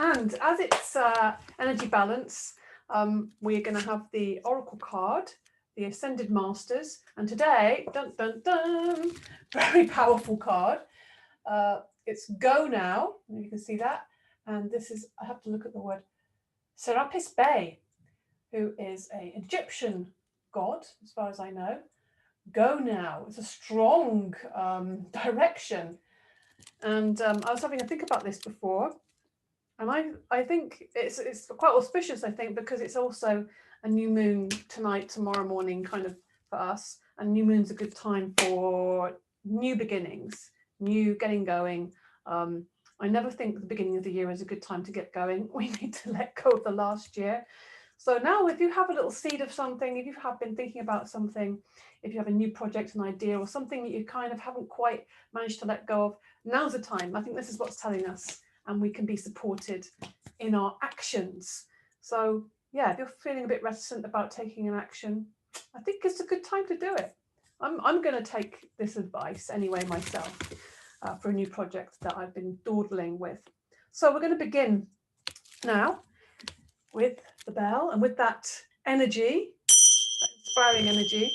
And as it's energy balance, we're going to have the Oracle card, the Ascended Masters. And today, dun, dun, dun, very powerful card. It's Go Now. You can see that. And this is, I have to look at the word, Serapis Bey, who is an Egyptian god, as far as I know. Go now. It's a strong direction. And I was having a think about this before. And I think it's quite auspicious, I think, because it's also a new moon tonight, tomorrow morning, kind of for us. And new moon's a good time for new beginnings, new getting going. I never think the beginning of the year is a good time to get going. We need to let go of the last year. So now if you have a little seed of something, if you have been thinking about something, if you have a new project, an idea, or something that you kind of haven't quite managed to let go of, now's the time. I think this is what's telling us, and we can be supported in our actions. So yeah, if you're feeling a bit reticent about taking an action, I think it's a good time to do it. I'm going to take this advice anyway myself for a new project that I've been dawdling with. So we're going to begin now with the bell and with that energy, that inspiring energy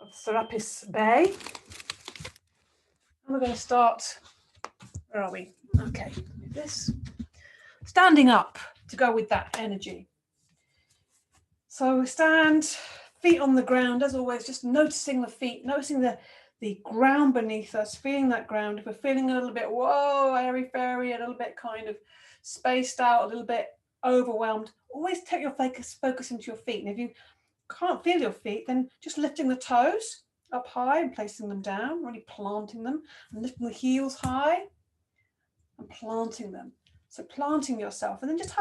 of Serapis Bey. And we're going to start, where are we? Okay, this. Standing up to go with that energy. So stand, feet on the ground, as always, just noticing the feet, noticing the ground beneath us, feeling that ground. If we're feeling a little bit, whoa, airy-fairy, a little bit kind of spaced out, a little bit overwhelmed, always take your focus into your feet. And if you can't feel your feet, then just lifting the toes up high and placing them down, really planting them, and lifting the heels high and planting them. So planting yourself, and then just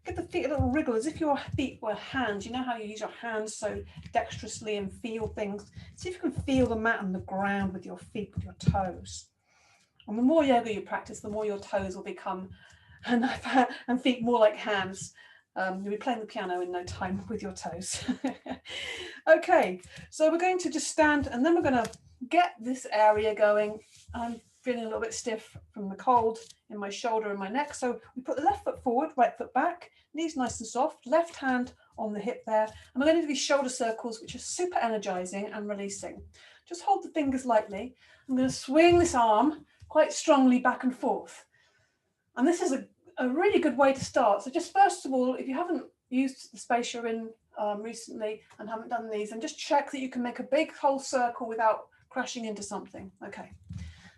give the feet a little wriggle as if your feet were hands. You know how you use your hands so dexterously and feel things. See if you can feel the mat and the ground with your feet, with your toes. And the more yoga you practice, the more your toes will become, and feet more like hands. You'll be playing the piano in no time with your toes. Okay, so we're going to just stand, and then we're going to get this area going. I'm feeling a little bit stiff from the cold in my shoulder and my neck. So we put the left foot forward, right foot back, knees nice and soft, left hand on the hip there. And we're going to do these shoulder circles, which are super energizing and releasing. Just hold the fingers lightly. I'm going to swing this arm quite strongly back and forth. And this is a really good way to start. So just first of all, if you haven't used the space you're in recently and haven't done these, and just check that you can make a big whole circle without crashing into something. Okay.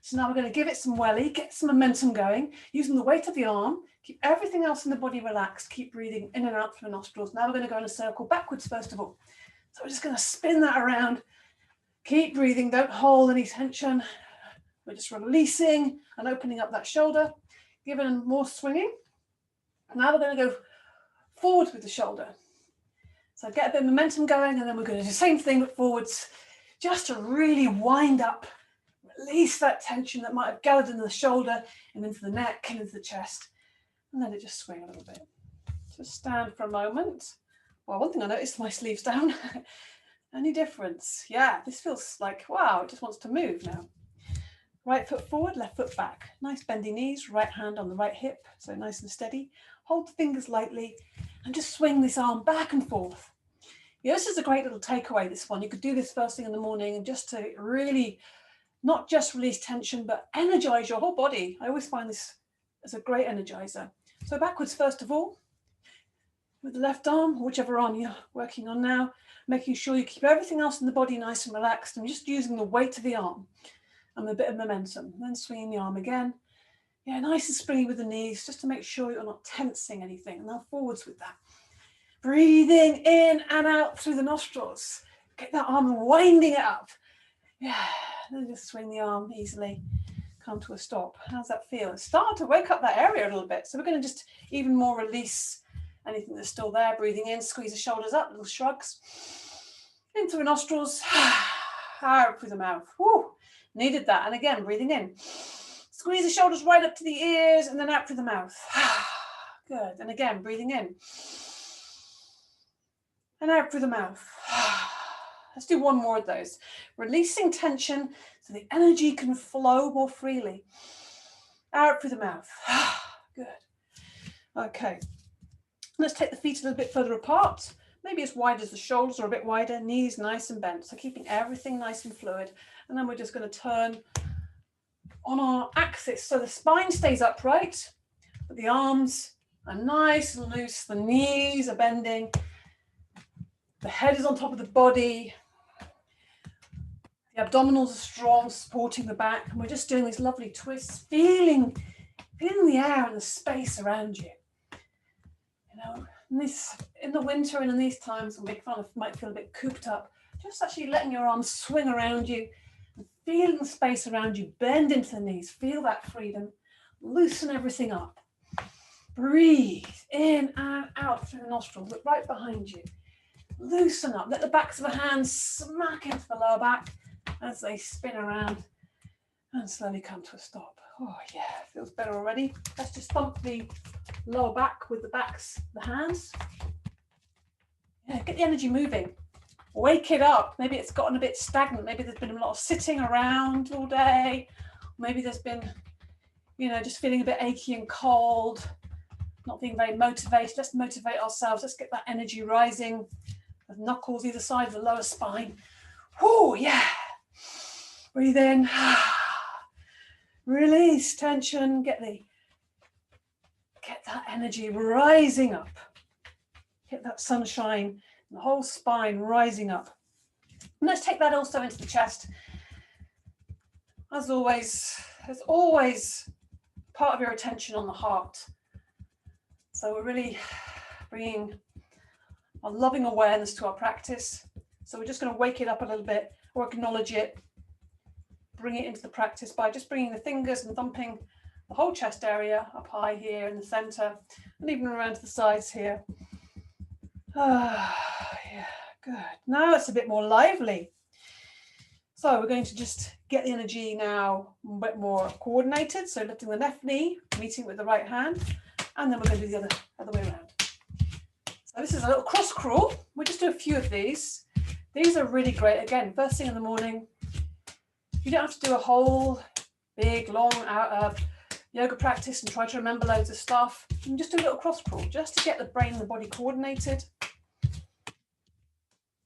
So now we're going to give it some welly, get some momentum going, using the weight of the arm, keep everything else in the body relaxed, keep breathing in and out through the nostrils. Now we're going to go in a circle backwards first of all. So we're just going to spin that around, keep breathing, don't hold any tension. We're just releasing and opening up that shoulder, giving more swinging. Now we're going to go forwards with the shoulder. So get a bit of momentum going, and then we're going to do the same thing but forwards, just to really wind up. Release that tension that might have gathered in the shoulder and into the neck and into the chest, and let it just swing a little bit. Just stand for a moment. Well, one thing I noticed, my sleeves down. Any difference? Yeah, this feels like, wow, it just wants to move now. Right foot forward, left foot back. Nice bendy knees, right hand on the right hip, so nice and steady. Hold the fingers lightly and just swing this arm back and forth. Yeah, this is a great little takeaway, this one. You could do this first thing in the morning, and just to really not just release tension, but energize your whole body. I always find this as a great energizer. So backwards, first of all, with the left arm, whichever arm you're working on now, making sure you keep everything else in the body nice and relaxed, and just using the weight of the arm and a bit of momentum. And then swinging the arm again. Yeah, nice and springy with the knees, just to make sure you're not tensing anything. And now forwards with that. Breathing in and out through the nostrils. Get that arm and winding it up. Yeah, then just swing the arm easily, come to a stop. How's that feel? Start to wake up that area a little bit. So we're going to just even more release anything that's still there. Breathing in, squeeze the shoulders up, little shrugs. In through the nostrils, out through the mouth. Woo, needed that. And again, breathing in. Squeeze the shoulders right up to the ears and then out through the mouth. Good. And again, breathing in. And out through the mouth. Let's do one more of those. Releasing tension so the energy can flow more freely. Out through the mouth. Good. Okay. Let's take the feet a little bit further apart. Maybe as wide as the shoulders or a bit wider, knees nice and bent. So keeping everything nice and fluid. And then we're just going to turn on our axis. So the spine stays upright, but the arms are nice and loose. The knees are bending. The head is on top of the body. The abdominals are strong, supporting the back. And we're just doing these lovely twists, feeling the air and the space around you. You know, in the winter and in these times when we might feel a bit cooped up, just actually letting your arms swing around you and feeling the space around you, bend into the knees, feel that freedom, loosen everything up. Breathe in and out through the nostrils, look right behind you. Loosen up, let the backs of the hands smack into the lower back as they spin around and slowly come to a stop. Oh yeah, feels better already. Let's just thump the lower back with the backs of the hands. Yeah, get the energy moving. Wake it up. Maybe it's gotten a bit stagnant. Maybe there's been a lot of sitting around all day. Maybe there's been, you know, just feeling a bit achy and cold, not being very motivated. Let's motivate ourselves. Let's get that energy rising. The knuckles either side of the lower spine. Oh yeah. Breathe in. Release tension. Get that energy rising up. Get that sunshine, the whole spine rising up. And let's take that also into the chest. As always, there's always part of your attention on the heart. So we're really bringing a loving awareness to our practice. So we're just going to wake it up a little bit or acknowledge it. Bring it into the practice by just bringing the fingers and thumping the whole chest area up high here in the center and even around to the sides here. Yeah, good. Now it's a bit more lively. So we're going to just get the energy now a bit more coordinated. So lifting the left knee, meeting with the right hand, and then we're going to do the other way around. So this is a little cross crawl. We'll just do a few of these. These are really great. Again, first thing in the morning. You don't have to do a whole big, long yoga practice and try to remember loads of stuff. You can just do a little cross crawl just to get the brain and the body coordinated.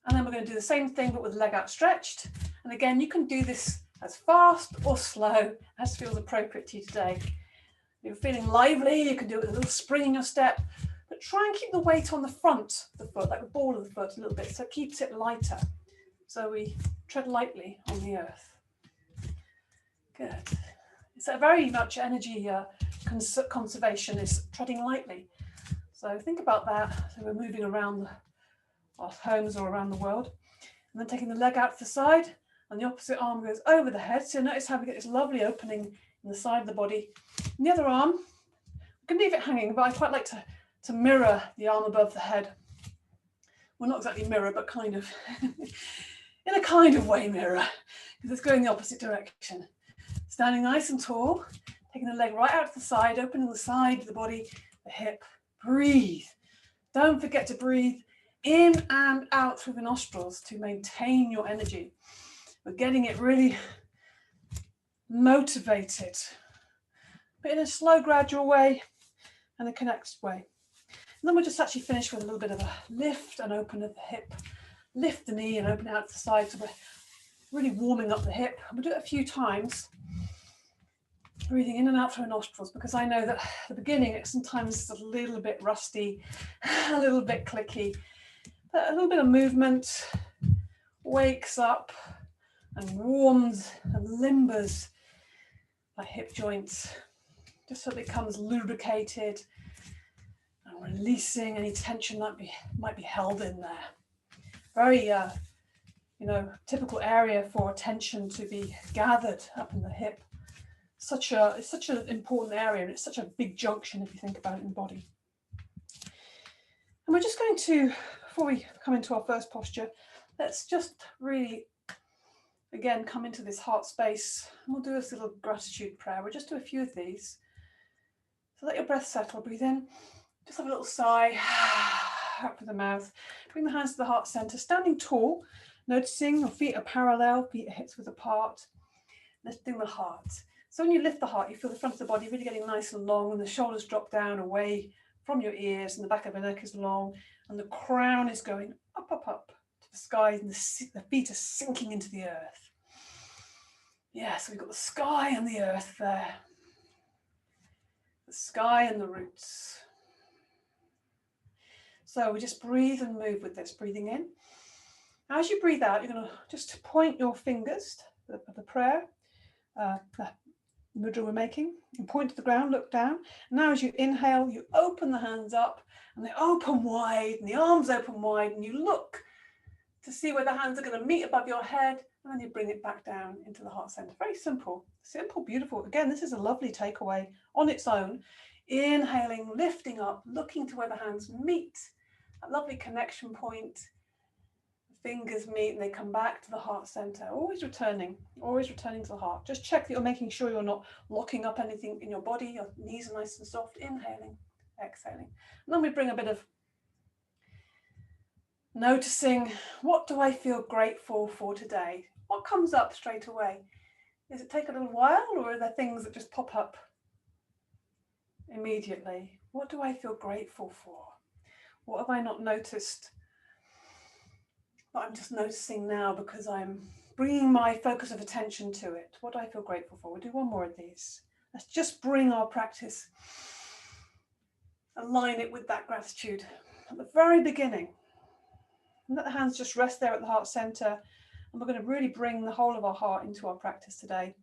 And then we're going to do the same thing, but with the leg outstretched. And again, you can do this as fast or slow as feels appropriate to you today. If you're feeling lively, you can do it with a little spring in your step, but try and keep the weight on the front of the foot, like the ball of the foot a little bit, so it keeps it lighter. So we tread lightly on the earth. Good. It's a very much energy conservation is treading lightly. So think about that. So we're moving around our homes or around the world. And then taking the leg out to the side and the opposite arm goes over the head. So notice how we get this lovely opening in the side of the body. And the other arm, we can leave it hanging, but I quite like to mirror the arm above the head. Well, not exactly mirror, but kind of, in a kind of way mirror, because it's going the opposite direction. Standing nice and tall, taking the leg right out to the side, opening the side of the body, the hip. Breathe. Don't forget to breathe in and out through the nostrils to maintain your energy. We're getting it really motivated, but in a slow, gradual way and a connected way. And then we'll just actually finish with a little bit of a lift and open of the hip. Lift the knee and open out to the side. So we're really warming up the hip. We'll do it a few times. Breathing in and out through nostrils, because I know that at the beginning it sometimes is a little bit rusty, a little bit clicky, but a little bit of movement wakes up and warms and limbers my hip joints, just so it becomes lubricated and releasing any tension that might be held in there. Very typical area for tension to be gathered up in the hip. It's such an important area, and it's such a big junction if you think about it in the body. And we're just going to, before we come into our first posture, let's just really, again, come into this heart space. And we'll do this little gratitude prayer. We'll just do a few of these. So let your breath settle. Breathe in. Just have a little sigh out through the mouth. Bring the hands to the heart center. Standing tall, noticing your feet are parallel, feet are hips width apart. Lifting the heart. So when you lift the heart, you feel the front of the body really getting nice and long, and the shoulders drop down away from your ears, and the back of the neck is long, and the crown is going up, up, up to the sky, and the feet are sinking into the earth. Yeah, so we've got the sky and the earth there. The sky and the roots. So we just breathe and move with this, breathing in. As you breathe out, you're going to just point your fingers, the prayer, the mudra we're making, and point to the ground, look down. Now as you inhale, you open the hands up, and they open wide, and the arms open wide, and you look to see where the hands are going to meet above your head, and then you bring it back down into the heart center. Very simple, simple, beautiful. Again, this is a lovely takeaway on its own. Inhaling, lifting up, looking to where the hands meet, a lovely connection point. The fingers meet and they come back to the heart center. Always returning to the heart. Just check that you're making sure you're not locking up anything in your body. Your knees are nice and soft. Inhaling, exhaling. And then we bring a bit of noticing, what do I feel grateful for today? What comes up straight away? Does it take a little while, or are there things that just pop up immediately? What do I feel grateful for? What have I not noticed that I'm just noticing now because I'm bringing my focus of attention to it? What do I feel grateful for? We'll do one more of these. Let's just bring our practice, align it with that gratitude at the very beginning. And let the hands just rest there at the heart center. And we're going to really bring the whole of our heart into our practice today,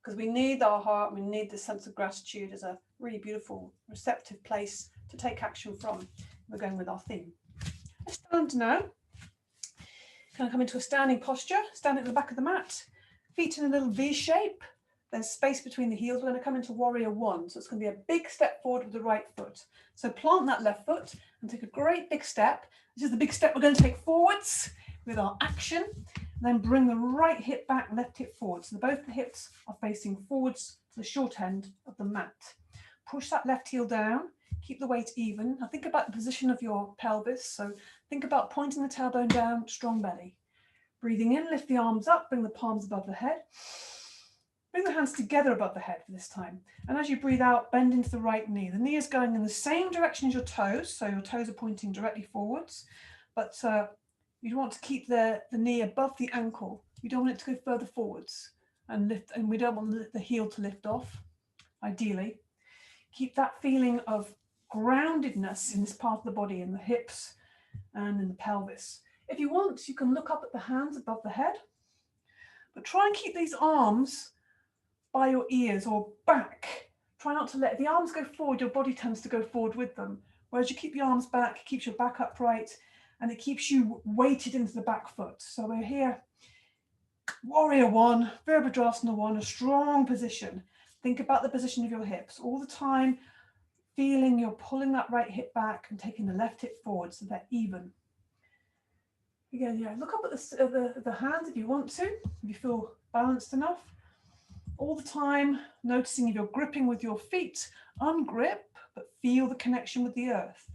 because we need our heart, we need this sense of gratitude as a really beautiful, receptive place to take action from. We're going with our theme. Let's stand now. Going to come into a standing posture, stand at the back of the mat, feet in a little V shape. There's space between the heels. We're going to come into warrior one. So it's going to be a big step forward with the right foot. So plant that left foot and take a great big step. This is the big step we're going to take forwards with our action. And then bring the right hip back, left hip forward. So both the hips are facing forwards to the short end of the mat. Push that left heel down. Keep the weight even. Now think about the position of your pelvis. So think about pointing the tailbone down, strong belly. Breathing in, lift the arms up, bring the palms above the head. Bring the hands together above the head for this time. And as you breathe out, bend into the right knee. The knee is going in the same direction as your toes. So your toes are pointing directly forwards. But you want to keep the knee above the ankle. You don't want it to go further forwards and lift, and we don't want the heel to lift off, ideally. Keep that feeling of groundedness in this part of the body, in the hips and in the pelvis. If you want, you can look up at the hands above the head, but try and keep these arms by your ears or back. Try not to let the arms go forward, your body tends to go forward with them. Whereas you keep your arms back, it keeps your back upright, and it keeps you weighted into the back foot. So we're here, warrior one, Virabhadrasana one, a strong position. Think about the position of your hips all the time, feeling you're pulling that right hip back and taking the left hip forward so they're even. Again, yeah, look up at the hands if you want to, if you feel balanced enough. All the time, noticing if you're gripping with your feet, ungrip, but feel the connection with the earth.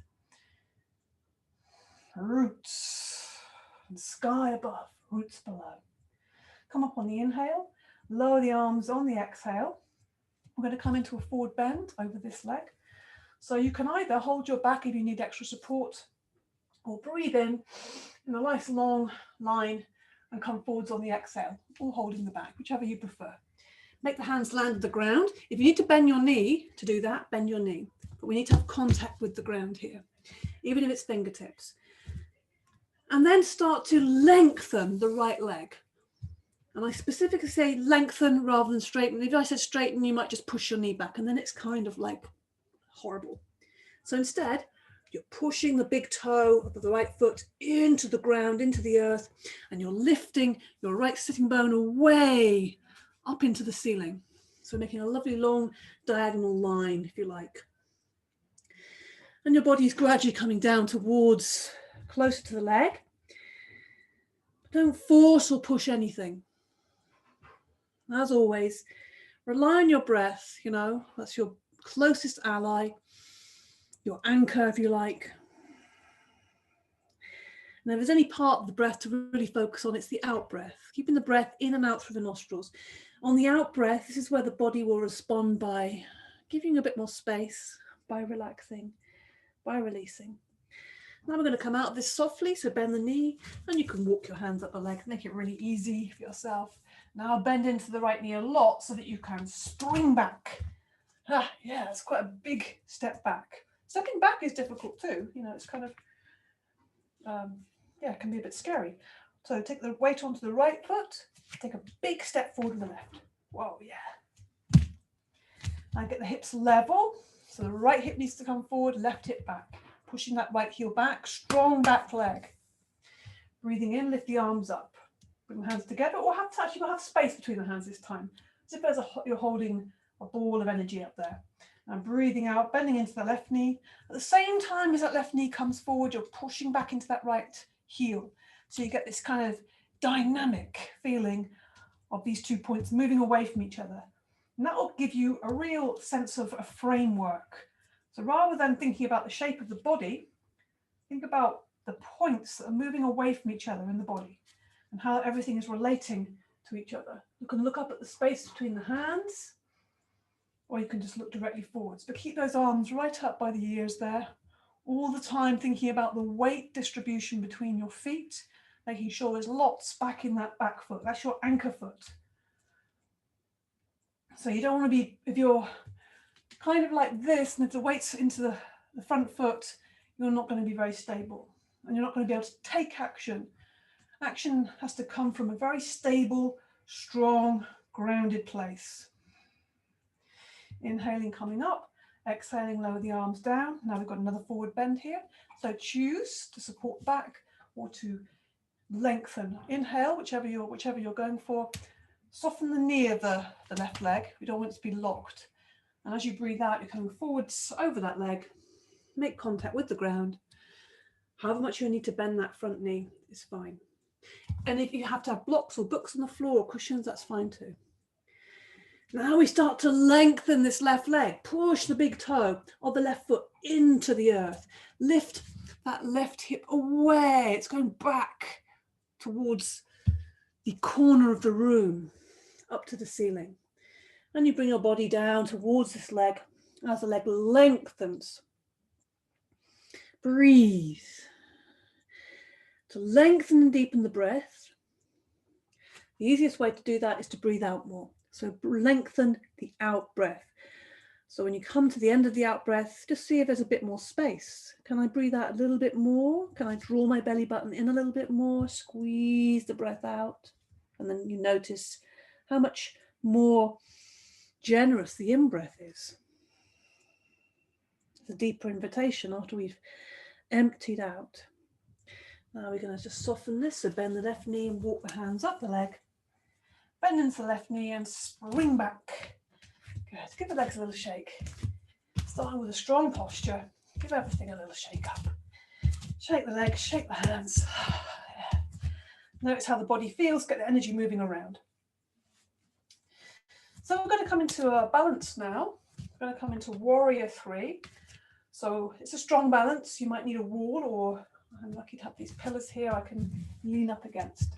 Roots, and sky above, roots below. Come up on the inhale, lower the arms on the exhale. We're going to come into a forward bend over this leg. So you can either hold your back if you need extra support, or breathe in a nice long line and come forwards on the exhale, or holding the back, whichever you prefer. Make the hands land at the ground. If you need to bend your knee to do that, bend your knee. But we need to have contact with the ground here, even if it's fingertips. And then start to lengthen the right leg. And I specifically say lengthen rather than straighten. If I said straighten, you might just push your knee back, and then it's kind of like horrible. So instead, you're pushing the big toe of the right foot into the ground, into the earth, and you're lifting your right sitting bone away up into the ceiling. So making a lovely long diagonal line, if you like. And your body is gradually coming down towards, closer to the leg. Don't force or push anything. As always, rely on your breath, you know, that's your closest ally, your anchor, if you like. And if there's any part of the breath to really focus on, it's the out breath, keeping the breath in and out through the nostrils. On the out breath, this is where the body will respond by giving a bit more space, by relaxing, by releasing. Now we're going to come out of this softly, so bend the knee, and you can walk your hands up the leg, make it really easy for yourself. Now bend into the right knee a lot so that you can spring back. Yeah, it's quite a big step back. Stepping back is difficult too. You know, it's kind of, yeah, it can be a bit scary. So take the weight onto the right foot, take a big step forward with the left. Whoa, yeah. Now get the hips level. So the right hip needs to come forward, left hip back. Pushing that right heel back, strong back leg. Breathing in, lift the arms up. Bring the hands together, or you'll have space between the hands this time. As if you're holding a ball of energy up there. And breathing out, bending into the left knee. At the same time as that left knee comes forward, you're pushing back into that right heel. So you get this kind of dynamic feeling of these 2 points moving away from each other. And that will give you a real sense of a framework. So rather than thinking about the shape of the body, think about the points that are moving away from each other in the body and how everything is relating to each other. You can look up at the space between the hands, or you can just look directly forwards. But keep those arms right up by the ears there, all the time thinking about the weight distribution between your feet, making sure there's lots back in that back foot. That's your anchor foot. So you don't want to be, if you're kind of like this, and if the weight's into the front foot, you're not going to be very stable, and you're not going to be able to take action. Action has to come from a very stable, strong, grounded place. Inhaling, coming up, exhaling, lower the arms down. Now we've got another forward bend here. So choose to support back or to lengthen. Inhale, whichever you're going for. Soften the knee of the left leg. We don't want it to be locked. And as you breathe out, you're coming forwards over that leg. Make contact with the ground. However much you need to bend that front knee is fine. And if you have to have blocks or books on the floor or cushions, that's fine too. Now we start to lengthen this left leg. Push the big toe of the left foot into the earth. Lift that left hip away. It's going back towards the corner of the room, up to the ceiling. And you bring your body down towards this leg as the leg lengthens. Breathe. To lengthen and deepen the breath, the easiest way to do that is to breathe out more. So lengthen the out breath. So when you come to the end of the out breath, just see if there's a bit more space. Can I breathe out a little bit more? Can I draw my belly button in a little bit more? Squeeze the breath out. And then you notice how much more generous the in-breath is. It's a deeper invitation after we've emptied out. Now we're going to just soften this, so bend the left knee and walk the hands up the leg. Bend into the left knee and spring back. Good. Give the legs a little shake. Starting with a strong posture. Give everything a little shake up. Shake the legs, shake the hands. Yeah. Notice how the body feels, get the energy moving around. So we're going to come into a balance now. We're going to come into warrior 3. So it's a strong balance. You might need a wall, or I'm lucky to have these pillars here I can lean up against.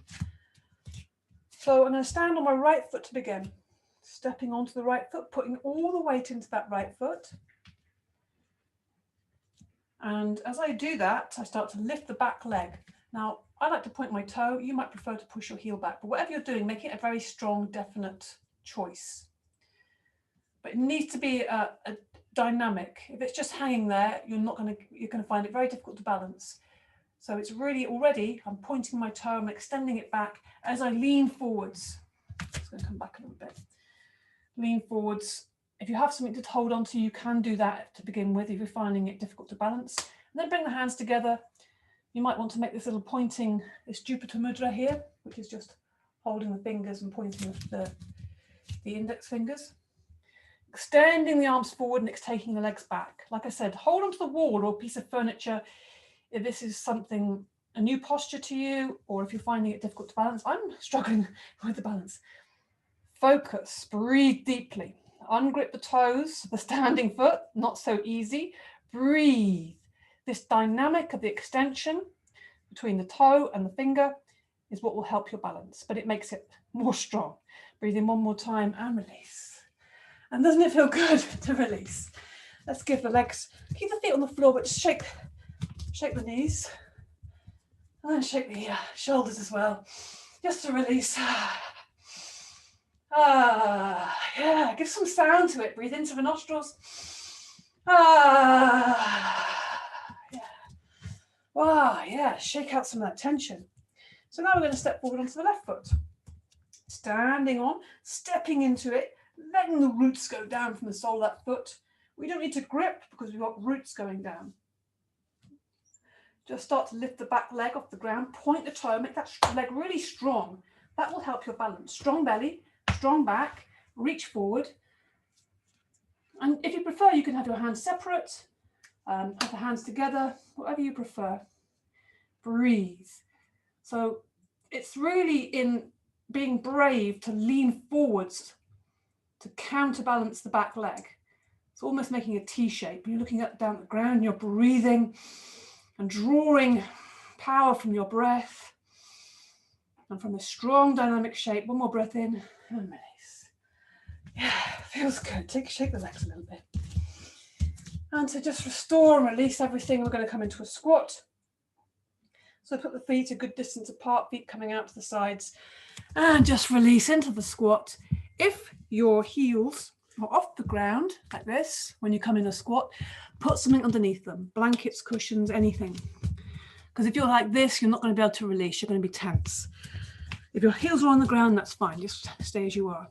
So I'm going to stand on my right foot to begin. Stepping onto the right foot, putting all the weight into that right foot. And as I do that, I start to lift the back leg. Now, I like to point my toe. You might prefer to push your heel back, but whatever you're doing, make it a very strong, definite choice. But it needs to be a dynamic. If it's just hanging there, you're going to find it very difficult to balance. So it's really already, I'm pointing my toe, I'm extending it back as I lean forwards. It's going to come back a little bit. Lean forwards. If you have something to hold on to, you can do that to begin with if you're finding it difficult to balance. And then bring the hands together. You might want to make this little pointing, this Jupiter mudra here, which is just holding the fingers and pointing the index fingers. Extending the arms forward and taking the legs back. Like I said, hold onto the wall or a piece of furniture if this is something, a new posture to you, or if you're finding it difficult to balance. I'm struggling with the balance. Focus, breathe deeply. Ungrip the toes, the standing foot, not so easy. Breathe. This dynamic of the extension between the toe and the finger is what will help your balance, but it makes it more strong. Breathe in one more time and release. And doesn't it feel good to release? Let's give the legs, keep the feet on the floor, but just shake the knees. And then shake the shoulders as well, just to release. Yeah, give some sound to it. Breathe into the nostrils. Yeah. Wow, yeah, shake out some of that tension. So now we're going to step forward onto the left foot. Standing on, stepping into it, letting the roots go down from the sole of that foot. We don't need to grip because we've got roots going down. Just start to lift the back leg off the ground, point the toe, make that leg really strong. That will help your balance. Strong belly, strong back, reach forward. And if you prefer, you can have your hands separate, have the hands together, whatever you prefer. Breathe. So it's really in being brave to lean forwards to counterbalance the back leg. It's almost making a T shape. You're looking up down at the ground, you're breathing and drawing power from your breath and from a strong dynamic shape. One more breath in and release. Yeah, feels good. Shake the legs a little bit. And to just restore and release everything, we're going to come into a squat. So put the feet a good distance apart, feet coming out to the sides, and just release into the squat. If your heels are off the ground like this, when you come in a squat, put something underneath them, blankets, cushions, anything. Because if you're like this, you're not going to be able to release, you're going to be tense. If your heels are on the ground, that's fine, just stay as you are.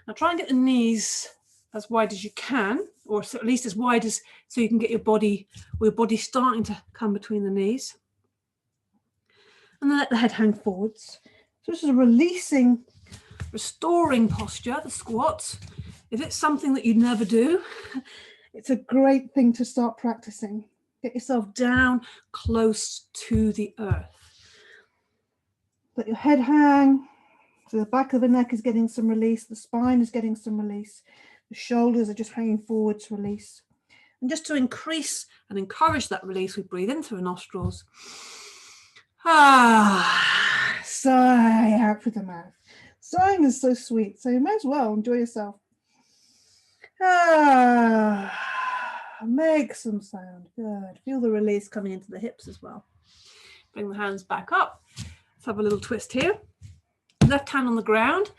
Now try and get the knees as wide as you can, or at least as wide as, so you can get your body, or your body starting to come between the knees. And then let the head hang forwards. So this is a releasing, restoring posture, the squat. If it's something that you never do, it's a great thing to start practicing. Get yourself down close to the earth. Let your head hang. So the back of the neck is getting some release. The spine is getting some release. The shoulders are just hanging forward to release. And just to increase and encourage that release, we breathe in through the nostrils. Sigh out through the mouth. Sighing is so sweet, so you may as well enjoy yourself. Make some sound. Good. Feel the release coming into the hips as well. Bring the hands back up. Let's have a little twist here. Left hand on the ground.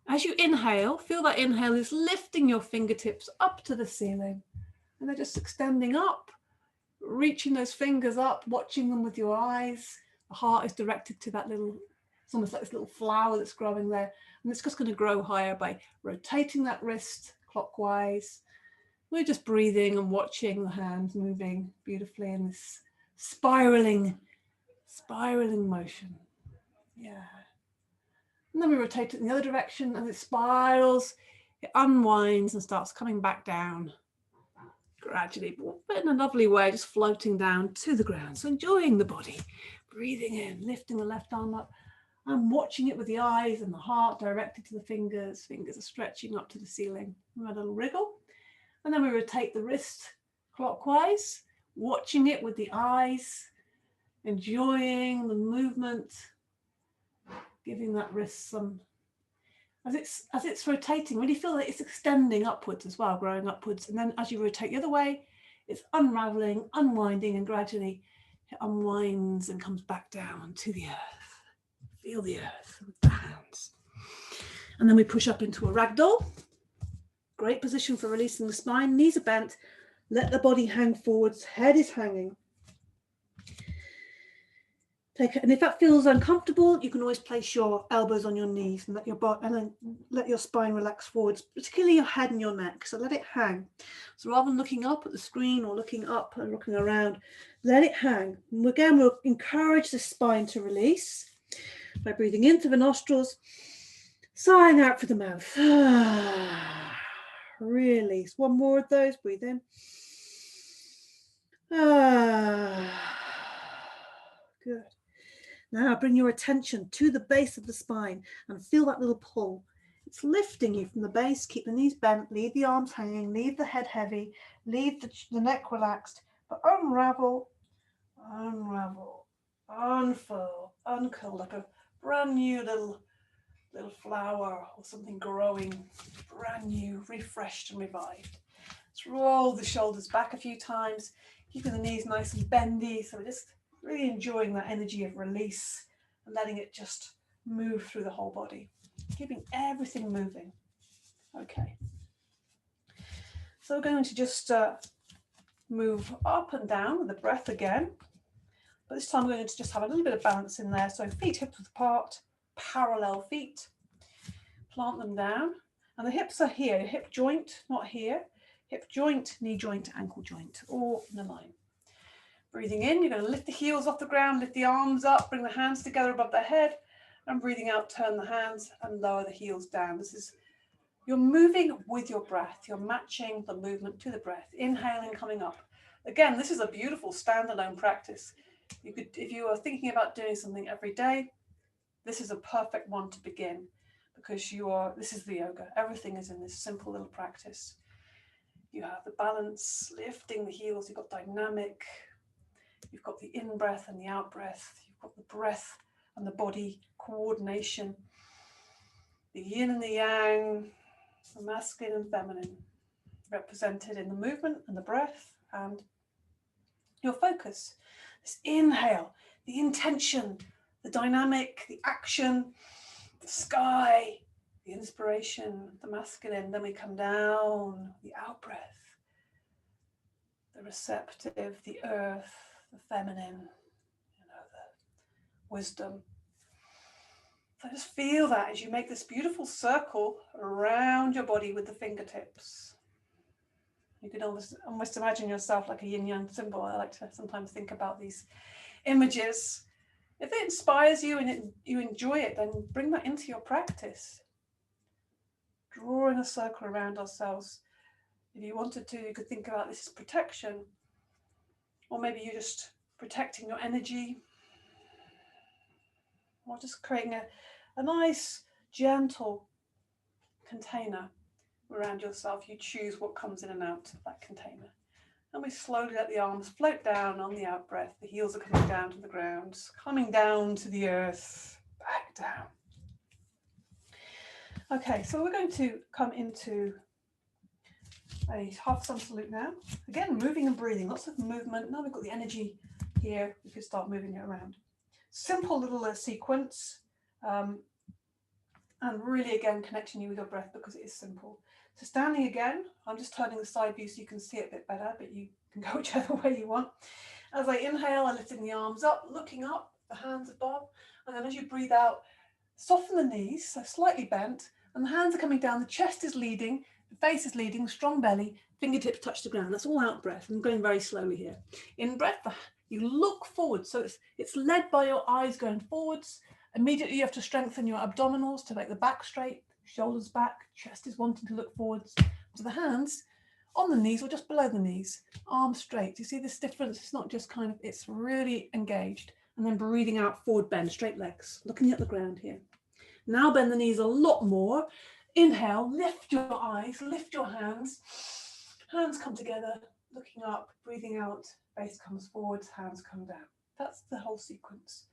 As you inhale, feel that inhale is lifting your fingertips up to the ceiling. And they're just extending up, reaching those fingers up, watching them with your eyes. The heart is directed to that little, it's almost like this little flower that's growing there. And it's just going to grow higher by rotating that wrist clockwise. We're just breathing and watching the hands moving beautifully in this spiraling motion. Yeah. And then we rotate it in the other direction and it spirals, it unwinds and starts coming back down gradually, but in a lovely way, just floating down to the ground. So enjoying the body, breathing in, lifting the left arm up and watching it with the eyes and the heart directed to the fingers. Fingers are stretching up to the ceiling. We have a little wriggle. And then we rotate the wrist clockwise, watching it with the eyes, enjoying the movement, giving that wrist some, as it's rotating, really feel that it's extending upwards as well, growing upwards. And then as you rotate the other way, it's unraveling, unwinding, and gradually it unwinds and comes back down to the earth. Feel the earth with the hands. And then we push up into a ragdoll. Great position for releasing the spine. Knees are bent. Let the body hang forwards. Head is hanging. And if that feels uncomfortable, you can always place your elbows on your knees and let your spine relax forwards, particularly your head and your neck. So let it hang. So rather than looking up at the screen or looking up and looking around, let it hang. And again, we'll encourage the spine to release by breathing in through the nostrils, sighing out through the mouth. Release. One more of those. Breathe in. Good. Now bring your attention to the base of the spine and feel that little pull. It's lifting you from the base. Keep the knees bent, leave the arms hanging, leave the head heavy, leave the neck relaxed, but unravel, unravel, unfurl, uncurl like a brand new little little flower or something growing, brand new, refreshed and revived. Let's roll the shoulders back a few times, keeping the knees nice and bendy. So we're just really enjoying that energy of release and letting it just move through the whole body, keeping everything moving. Okay. So we're going to just move up and down with the breath again. But this time we're going to just have a little bit of balance in there. So feet hips width apart, parallel feet. Plant them down. And the hips are here, hip joint, not here. Hip joint, knee joint, ankle joint, all in a line. Breathing in, you're going to lift the heels off the ground, lift the arms up, bring the hands together above the head. And breathing out, turn the hands and lower the heels down. This is, you're moving with your breath. You're matching the movement to the breath. Inhaling, coming up. Again, this is a beautiful standalone practice. You could, if you are thinking about doing something every day, this is a perfect one to begin, because this is the yoga. Everything is in this simple little practice. You have the balance, lifting the heels, you've got dynamic, you've got the in-breath and the out-breath, you've got the breath and the body coordination, the yin and the yang, the masculine and feminine, represented in the movement and the breath and your focus. This inhale, the intention, the dynamic, the action, the sky, the inspiration, the masculine. Then we come down, the out-breath, the receptive, the earth, the feminine, the wisdom. So just feel that as you make this beautiful circle around your body with the fingertips. You can almost imagine yourself like a yin-yang symbol. I like to sometimes think about these images. If it inspires you and you enjoy it, then bring that into your practice. Drawing a circle around ourselves. If you wanted to, you could think about this as protection. Or maybe you're just protecting your energy. Or just creating a nice, gentle container around yourself. You choose what comes in and out of that container. And we slowly let the arms float down on the out breath. The heels are coming down to the ground, coming down to the earth, back down. Okay, so we're going to come into a half sun salute now. Again, moving and breathing, lots of movement. Now we've got the energy here, we can start moving it around. Simple little sequence, and really again connecting you with your breath because it is simple. So standing again, I'm just turning the side view so you can see it a bit better, but you can go whichever way you want. As I inhale, I'm lifting the arms up, looking up, the hands above, and then as you breathe out, soften the knees, so slightly bent, and the hands are coming down, the chest is leading, the face is leading, strong belly, fingertips touch the ground. That's all out breath. I'm going very slowly here. In breath, you look forward, so it's led by your eyes going forwards. Immediately you have to strengthen your abdominals to make the back straight, shoulders back, chest is wanting to look forwards. So the hands on the knees or just below the knees, arms straight. You see this difference? It's not just kind of, it's really engaged. And then breathing out, forward bend, straight legs, looking at the ground here. Now bend the knees a lot more. Inhale, lift your eyes, lift your hands. Hands come together, looking up, breathing out, face comes forwards, hands come down. That's the whole sequence.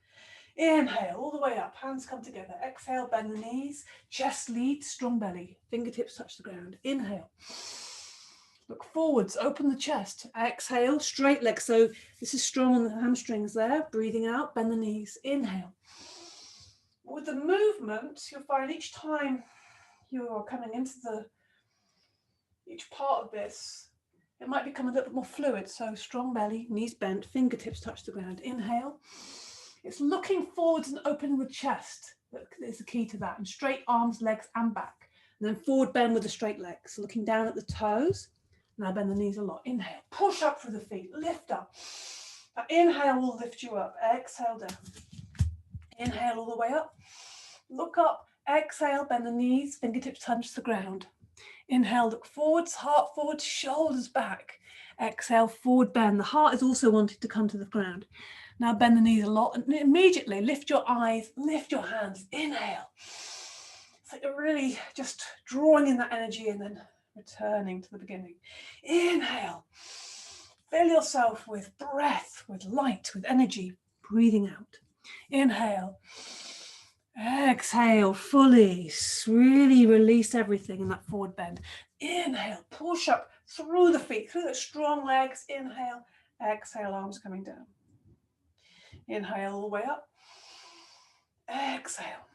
Inhale, all the way up, hands come together. Exhale, bend the knees, chest leads, strong belly, fingertips touch the ground. Inhale, look forwards, open the chest. Exhale, straight legs. So this is strong on the hamstrings there. Breathing out, bend the knees. Inhale. With the movement, you'll find each time you're coming into each part of this, it might become a little bit more fluid. So strong belly, knees bent, fingertips touch the ground. Inhale. It's looking forwards and opening the chest that is the key to that. And straight arms, legs and back. And then forward bend with the straight legs. Looking down at the toes. Now bend the knees a lot. Inhale, push up through the feet, lift up. Now inhale will lift you up. Exhale down. Inhale all the way up. Look up. Exhale, bend the knees, fingertips touch the ground. Inhale, look forwards, heart forward, shoulders back. Exhale, forward bend. The heart is also wanting to come to the ground. Now bend the knees a lot and immediately lift your eyes, lift your hands. Inhale. It's like you're really just drawing in that energy and then returning to the beginning. Inhale. Fill yourself with breath, with light, with energy. Breathing out. Inhale. Exhale fully. Really release everything in that forward bend. Inhale, push up through the feet, through the strong legs. Inhale, exhale, arms coming down. Inhale all the way up. Exhale.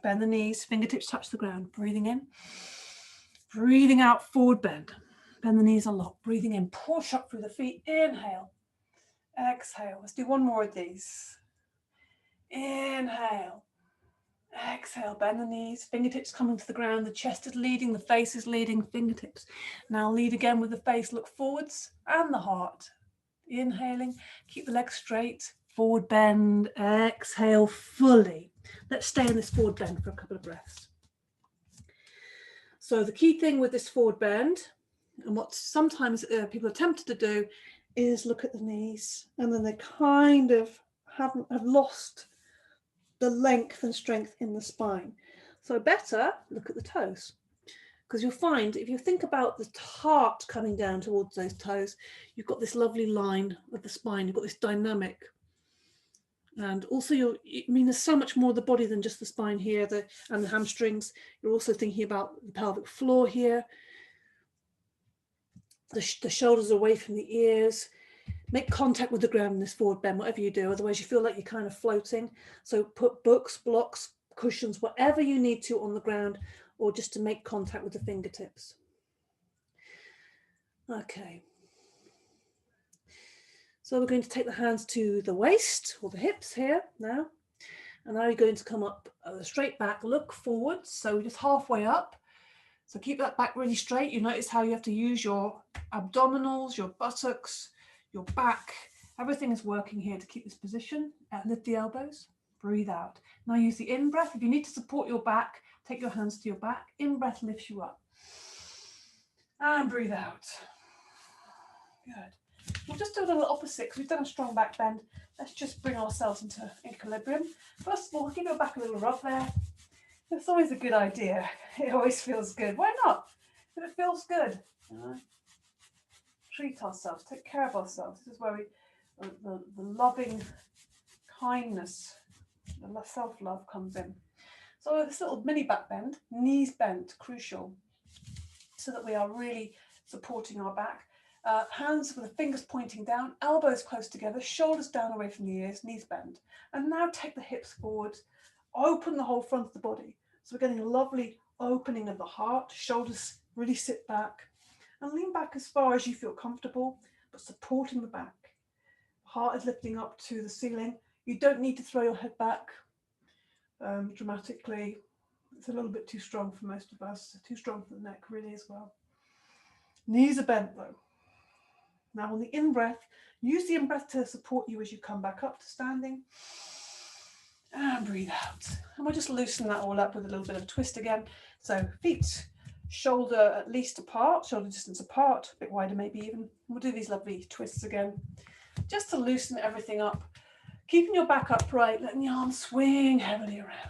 Bend the knees, fingertips touch the ground. Breathing in. Breathing out, forward bend. Bend the knees a lot. Breathing in, push up through the feet. Inhale. Exhale. Let's do one more of these. Inhale. Exhale, bend the knees, fingertips coming to the ground, the chest is leading, the face is leading, fingertips. Now lead again with the face, look forwards and the heart. Inhaling, keep the legs straight, forward bend, exhale fully. Let's stay in this forward bend for a couple of breaths. So the key thing with this forward bend, and what sometimes people are tempted to do, is look at the knees, and then they kind of have lost the length and strength in the spine. So better look at the toes, because you'll find if you think about the heart coming down towards those toes, you've got this lovely line of the spine, you've got this dynamic. And also there's so much more of the body than just the spine here and the hamstrings. You're also thinking about the pelvic floor here, the shoulders away from the ears. Make contact with the ground in this forward bend, whatever you do, otherwise you feel like you're kind of floating. So put books, blocks, cushions, whatever you need to on the ground, or just to make contact with the fingertips. Okay. So we're going to take the hands to the waist or the hips here now. And now you're going to come up straight back, look forward. So just halfway up. So keep that back really straight. You notice how you have to use your abdominals, your buttocks, your back. Everything is working here to keep this position. Lift the elbows, breathe out. Now use the in-breath. If you need to support your back, take your hands to your back. In-breath lifts you up. And breathe out. Good. We'll just do a little opposite because we've done a strong back bend. Let's just bring ourselves into equilibrium. First of all, give your back a little rub there. It's always a good idea. It always feels good. Why not? If it feels good, you know, treat ourselves, take care of ourselves. This is where the loving kindness, the self-love comes in. So this little mini back bend, knees bent, crucial, so that we are really supporting our back. Hands with the fingers pointing down, elbows close together, shoulders down away from the ears, knees bent. And now take the hips forward, open the whole front of the body. So we're getting a lovely opening of the heart, shoulders really sit back, and lean back as far as you feel comfortable, but supporting the back. Heart is lifting up to the ceiling. You don't need to throw your head back dramatically. It's a little bit too strong for most of us, too strong for the neck really as well. Knees are bent though. Now on the in-breath, use the in-breath to support you as you come back up to standing. And breathe out. And we'll just loosen that all up with a little bit of a twist again. So feet, shoulder at least apart, shoulder distance apart, a bit wider maybe even. We'll do these lovely twists again, just to loosen everything up. Keeping your back upright, letting the arms swing heavily around.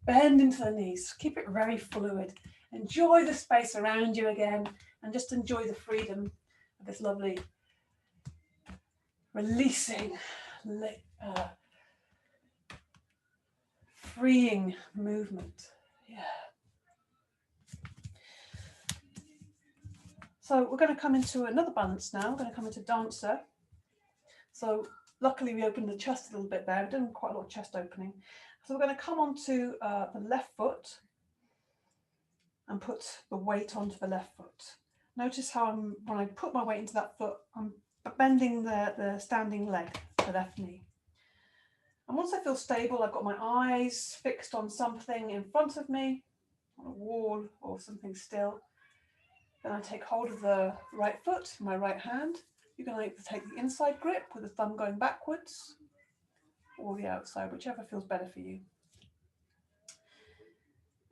Bend into the knees, keep it very fluid. Enjoy the space around you again, and just enjoy the freedom of this lovely releasing, freeing movement. Yeah. So we're going to come into another balance now. We're going to come into dancer. So luckily we opened the chest a little bit there. We've done quite a lot of chest opening. So we're going to come onto the left foot and put the weight onto the left foot. Notice how when I put my weight into that foot, I'm bending the standing leg, the left knee. And once I feel stable, I've got my eyes fixed on something in front of me, on a wall or something still. Then I take hold of the right foot, my right hand. You can either take the inside grip with the thumb going backwards or the outside, whichever feels better for you.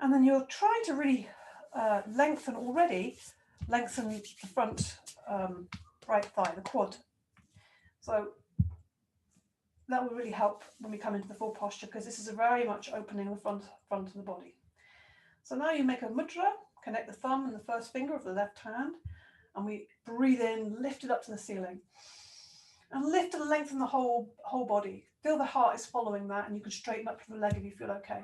And then you're trying to really lengthen the front right thigh, the quad. So that will really help when we come into the full posture, because this is very much opening the front of the body. So now you make a mudra, connect the thumb and the first finger of the left hand, and we breathe in, lift it up to the ceiling. And lift and lengthen the whole body. Feel the heart is following that, and you can straighten up the leg if you feel okay.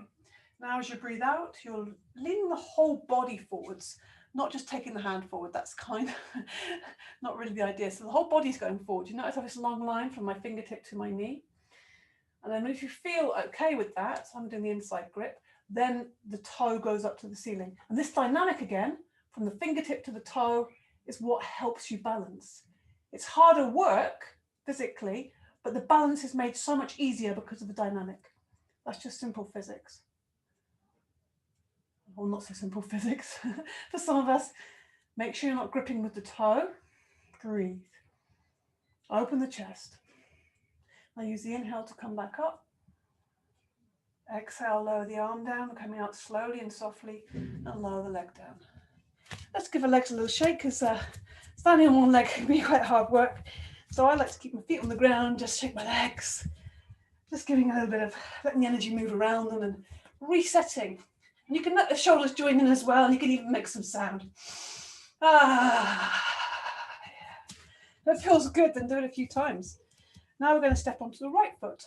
Now as you breathe out, you're leaning the whole body forwards, not just taking the hand forward. That's kind of not really the idea. So the whole body's going forward. You notice I have this long line from my fingertip to my knee. And then if you feel okay with that, so I'm doing the inside grip, then the toe goes up to the ceiling. And this dynamic again, from the fingertip to the toe, is what helps you balance. It's harder work physically, but the balance is made so much easier because of the dynamic. That's just simple physics. Well, not so simple physics. For some of us, make sure you're not gripping with the toe. Breathe. Open the chest. Now use the inhale to come back up. Exhale, lower the arm down, coming out slowly and softly, and lower the leg down. Let's give the legs a little shake, because standing on one leg can be quite hard work. So I like to keep my feet on the ground, just shake my legs, just giving a little bit of, letting the energy move around them and resetting. And you can let the shoulders join in as well. You can even make some sound. Ah, yeah. That feels good, then do it a few times. Now we're going to step onto the right foot.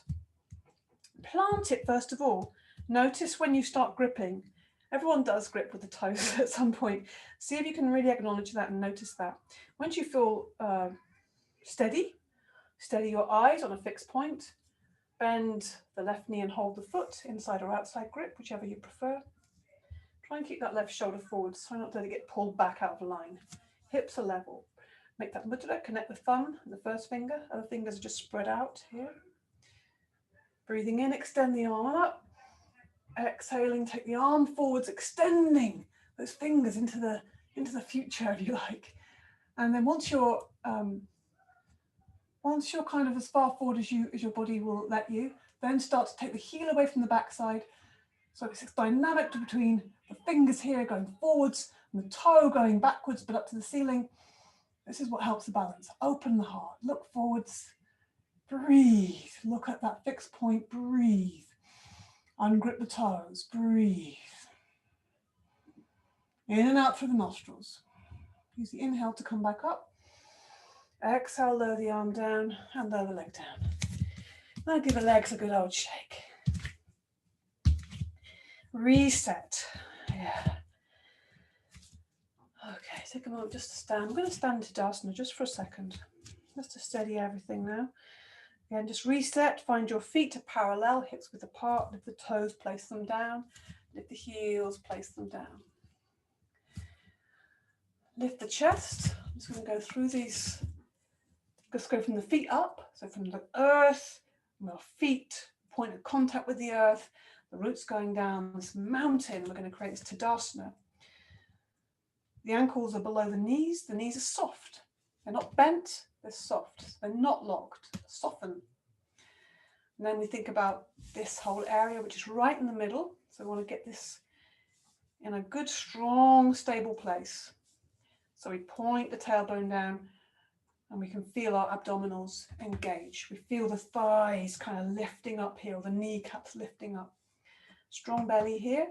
Plant it first of all. Notice when you start gripping. Everyone does grip with the toes at some point. See if you can really acknowledge that and notice that. Once you feel steady your eyes on a fixed point. Bend the left knee and hold the foot, inside or outside grip, whichever you prefer. Try and keep that left shoulder forward. Try not to let it get pulled back out of line. Hips are level. Make that mudra, connect the thumb and the first finger. Other fingers are just spread out here. Breathing in, extend the arm up. Exhaling, take the arm forwards, extending those fingers into the future, if you like. And then once you're kind of as far forward as your body will let you, then start to take the heel away from the backside. So it's this dynamic between the fingers here going forwards and the toe going backwards but up to the ceiling. This is what helps the balance. Open the heart, look forwards, breathe, look at that fixed point, breathe. Ungrip the toes, breathe. In and out through the nostrils. Use the inhale to come back up. Exhale, lower the arm down and lower the leg down. Now give the legs a good old shake. Reset. Yeah. Okay, take a moment just to stand. I'm going to stand in Tadasana just for a second, just to steady everything now. Again, just reset, find your feet to parallel, hips width apart, lift the toes, place them down, lift the heels, place them down. Lift the chest. I'm just going to go through these. Just go from the feet up, so from the earth, from our feet, point of contact with the earth, the roots going down this mountain. We're going to create this Tadasana. The ankles are below the knees are soft. They're not bent, they're soft. They're not locked, soften. And then we think about this whole area, which is right in the middle. So we want to get this in a good, strong, stable place. So we point the tailbone down and we can feel our abdominals engage. We feel the thighs kind of lifting up here, or the kneecaps lifting up. Strong belly here.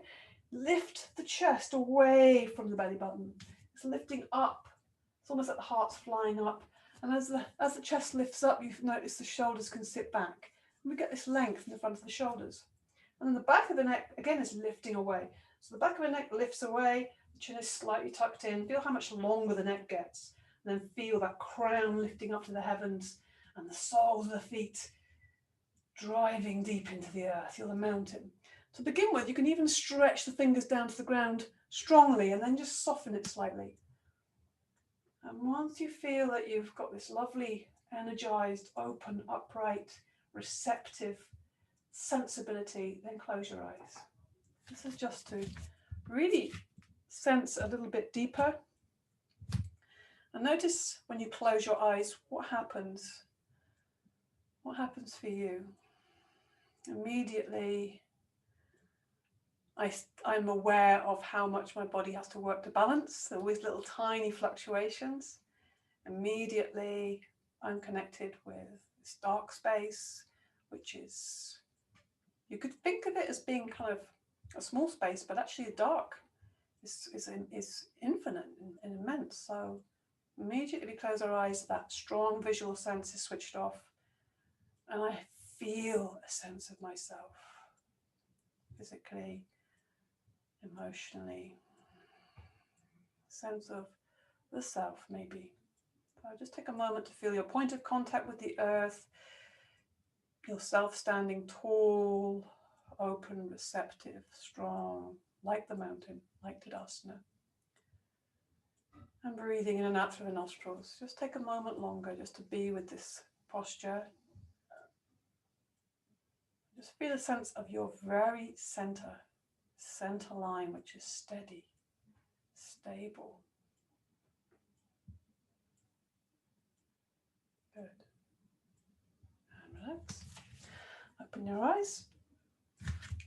Lift the chest away from the belly button. It's lifting up. It's almost like the heart's flying up. And as the chest lifts up, you've noticed the shoulders can sit back. And we get this length in the front of the shoulders. And then the back of the neck, again, is lifting away. So the back of the neck lifts away, the chin is slightly tucked in. Feel how much longer the neck gets. And then feel that crown lifting up to the heavens and the soles of the feet driving deep into the earth. Feel the mountain. To begin with, you can even stretch the fingers down to the ground strongly and then just soften it slightly. And once you feel that you've got this lovely, energized, open, upright, receptive sensibility, then close your eyes. This is just to really sense a little bit deeper. And notice when you close your eyes, what happens? What happens for you? Immediately, I'm aware of how much my body has to work to balance. There are always little tiny fluctuations. Immediately, I'm connected with this dark space, which is, you could think of it as being kind of a small space, but actually the dark is infinite and immense. So immediately we close our eyes, that strong visual sense is switched off. And I feel a sense of myself, physically, emotionally, a sense of the self maybe. So just take a moment to feel your point of contact with the earth, yourself standing tall, open, receptive, strong, like the mountain, like Tadasana. And breathing in and out through the nostrils. Just take a moment longer just to be with this posture. Just feel a sense of your very center line, which is steady, stable. Good. And relax. Open your eyes.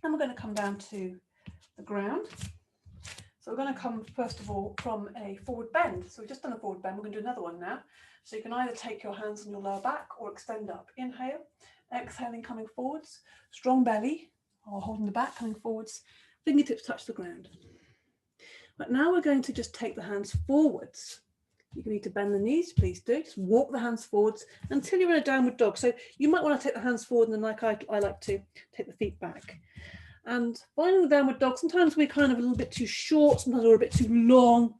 And we're going to come down to the ground. So we're going to come first of all from a forward bend. So we've just done a forward bend. We're going to do another one now. So you can either take your hands on your lower back or extend up. Inhale, exhaling, coming forwards. Strong belly, or holding the back, coming forwards. Fingertips touch the ground. But now we're going to just take the hands forwards. You can need to bend the knees, please do. Just walk the hands forwards until you're in a downward dog. So you might want to take the hands forward and then like I like to take the feet back. And finding the downward dog, sometimes we're kind of a little bit too short, sometimes we're a bit too long.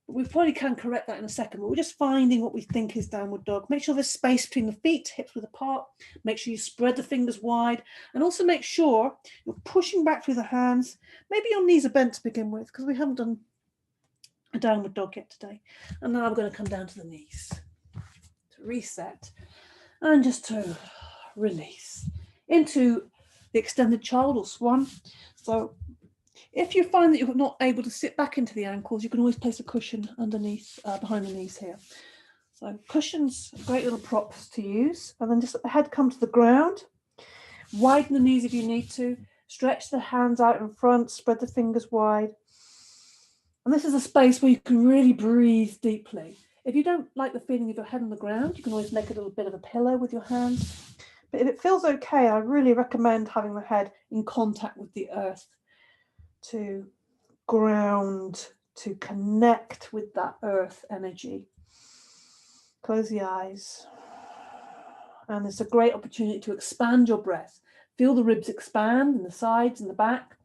But we probably can correct that in a second. But we're just finding what we think is downward dog. Make sure there's space between the feet, hips width apart. Make sure you spread the fingers wide. And also make sure you're pushing back through the hands. Maybe your knees are bent to begin with, because we haven't done a downward dog yet today. And now we're going to come down to the knees to reset and just to release into the extended child or swan. So if you find that you're not able to sit back into the ankles, you can always place a cushion underneath, behind the knees here. So cushions, great little props to use. And then just let the head come to the ground. Widen the knees if you need to. Stretch the hands out in front, spread the fingers wide. And this is a space where you can really breathe deeply. If you don't like the feeling of your head on the ground, you can always make a little bit of a pillow with your hands. But if it feels okay, I really recommend having the head in contact with the earth to ground, to connect with that earth energy. Close the eyes. And it's a great opportunity to expand your breath. Feel the ribs expand in the sides and the back.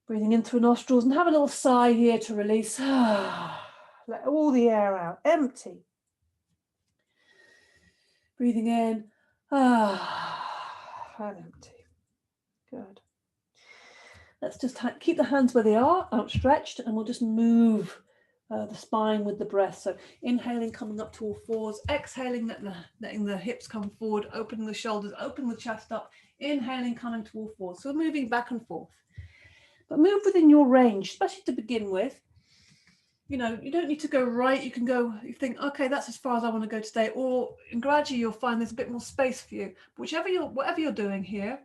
Breathing in through nostrils and have a little sigh here to release. Let all the air out, empty. Breathing in, and empty. Good. Let's just keep the hands where they are, outstretched, and we'll just move the spine with the breath. So inhaling, coming up to all fours, exhaling, letting the hips come forward, opening the shoulders, open the chest up, inhaling, coming to all fours. So we're moving back and forth. But move within your range, especially to begin with. You know, you don't need to go right. You can go, you think, okay, that's as far as I want to go today. Or gradually you'll find there's a bit more space for you. But whatever you're doing here,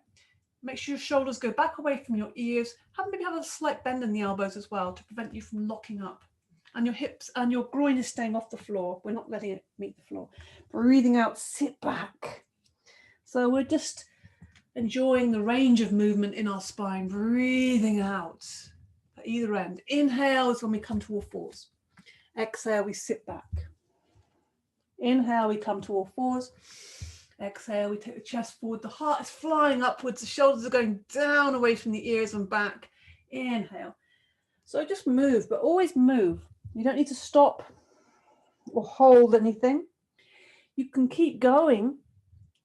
make sure your shoulders go back away from your ears. Maybe have a slight bend in the elbows as well to prevent you from locking up. And your hips and your groin is staying off the floor. We're not letting it meet the floor. Breathing out, sit back. So we're just enjoying the range of movement in our spine. Breathing out at either end. Inhale is when we come to all fours. Exhale, we sit back. Inhale, we come to all fours. Exhale, we take the chest forward. The heart is flying upwards. The shoulders are going down away from the ears and back. Inhale. So just move, but always move. You don't need to stop or hold anything. You can keep going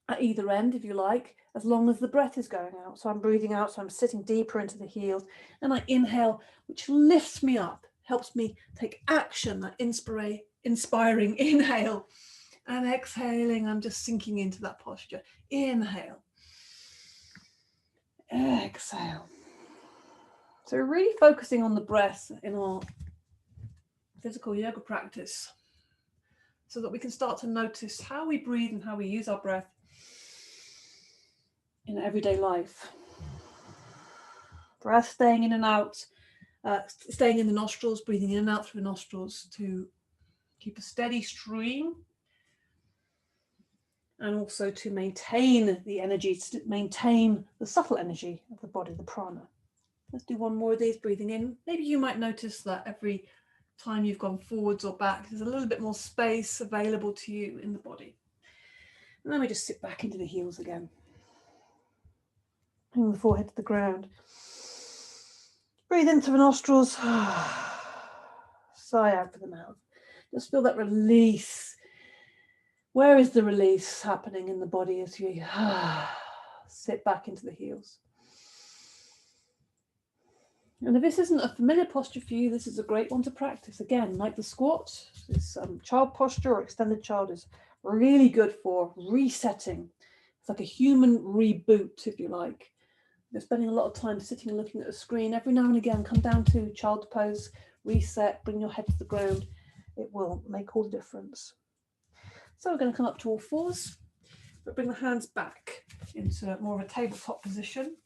at either end if you like, as long as the breath is going out. So I'm breathing out, so I'm sitting deeper into the heels. And I inhale, which lifts me up, helps me take action, that inspiring inhale. And exhaling, I'm just sinking into that posture. Inhale. Exhale. So we're really focusing on the breath in our physical yoga practice so that we can start to notice how we breathe and how we use our breath in everyday life. Breath staying in and out, staying in the nostrils, breathing in and out through the nostrils to keep a steady stream. And also to maintain the energy, to maintain the subtle energy of the body, the prana. Let's do one more of these, breathing in. Maybe you might notice that every time you've gone forwards or back, there's a little bit more space available to you in the body. And then we just sit back into the heels again. Bring the forehead to the ground. Breathe into the nostrils. Sigh out for the mouth. Just feel that release. Where is the release happening in the body as you sit back into the heels? And if this isn't a familiar posture for you, this is a great one to practice. Again, like the squat, this child posture or extended child is really good for resetting. It's like a human reboot, if you like. You're spending a lot of time sitting and looking at a screen. Every now and again, come down to child pose, reset, bring your head to the ground. It will make all the difference. So we're going to come up to all fours, but bring the hands back into more of a tabletop position.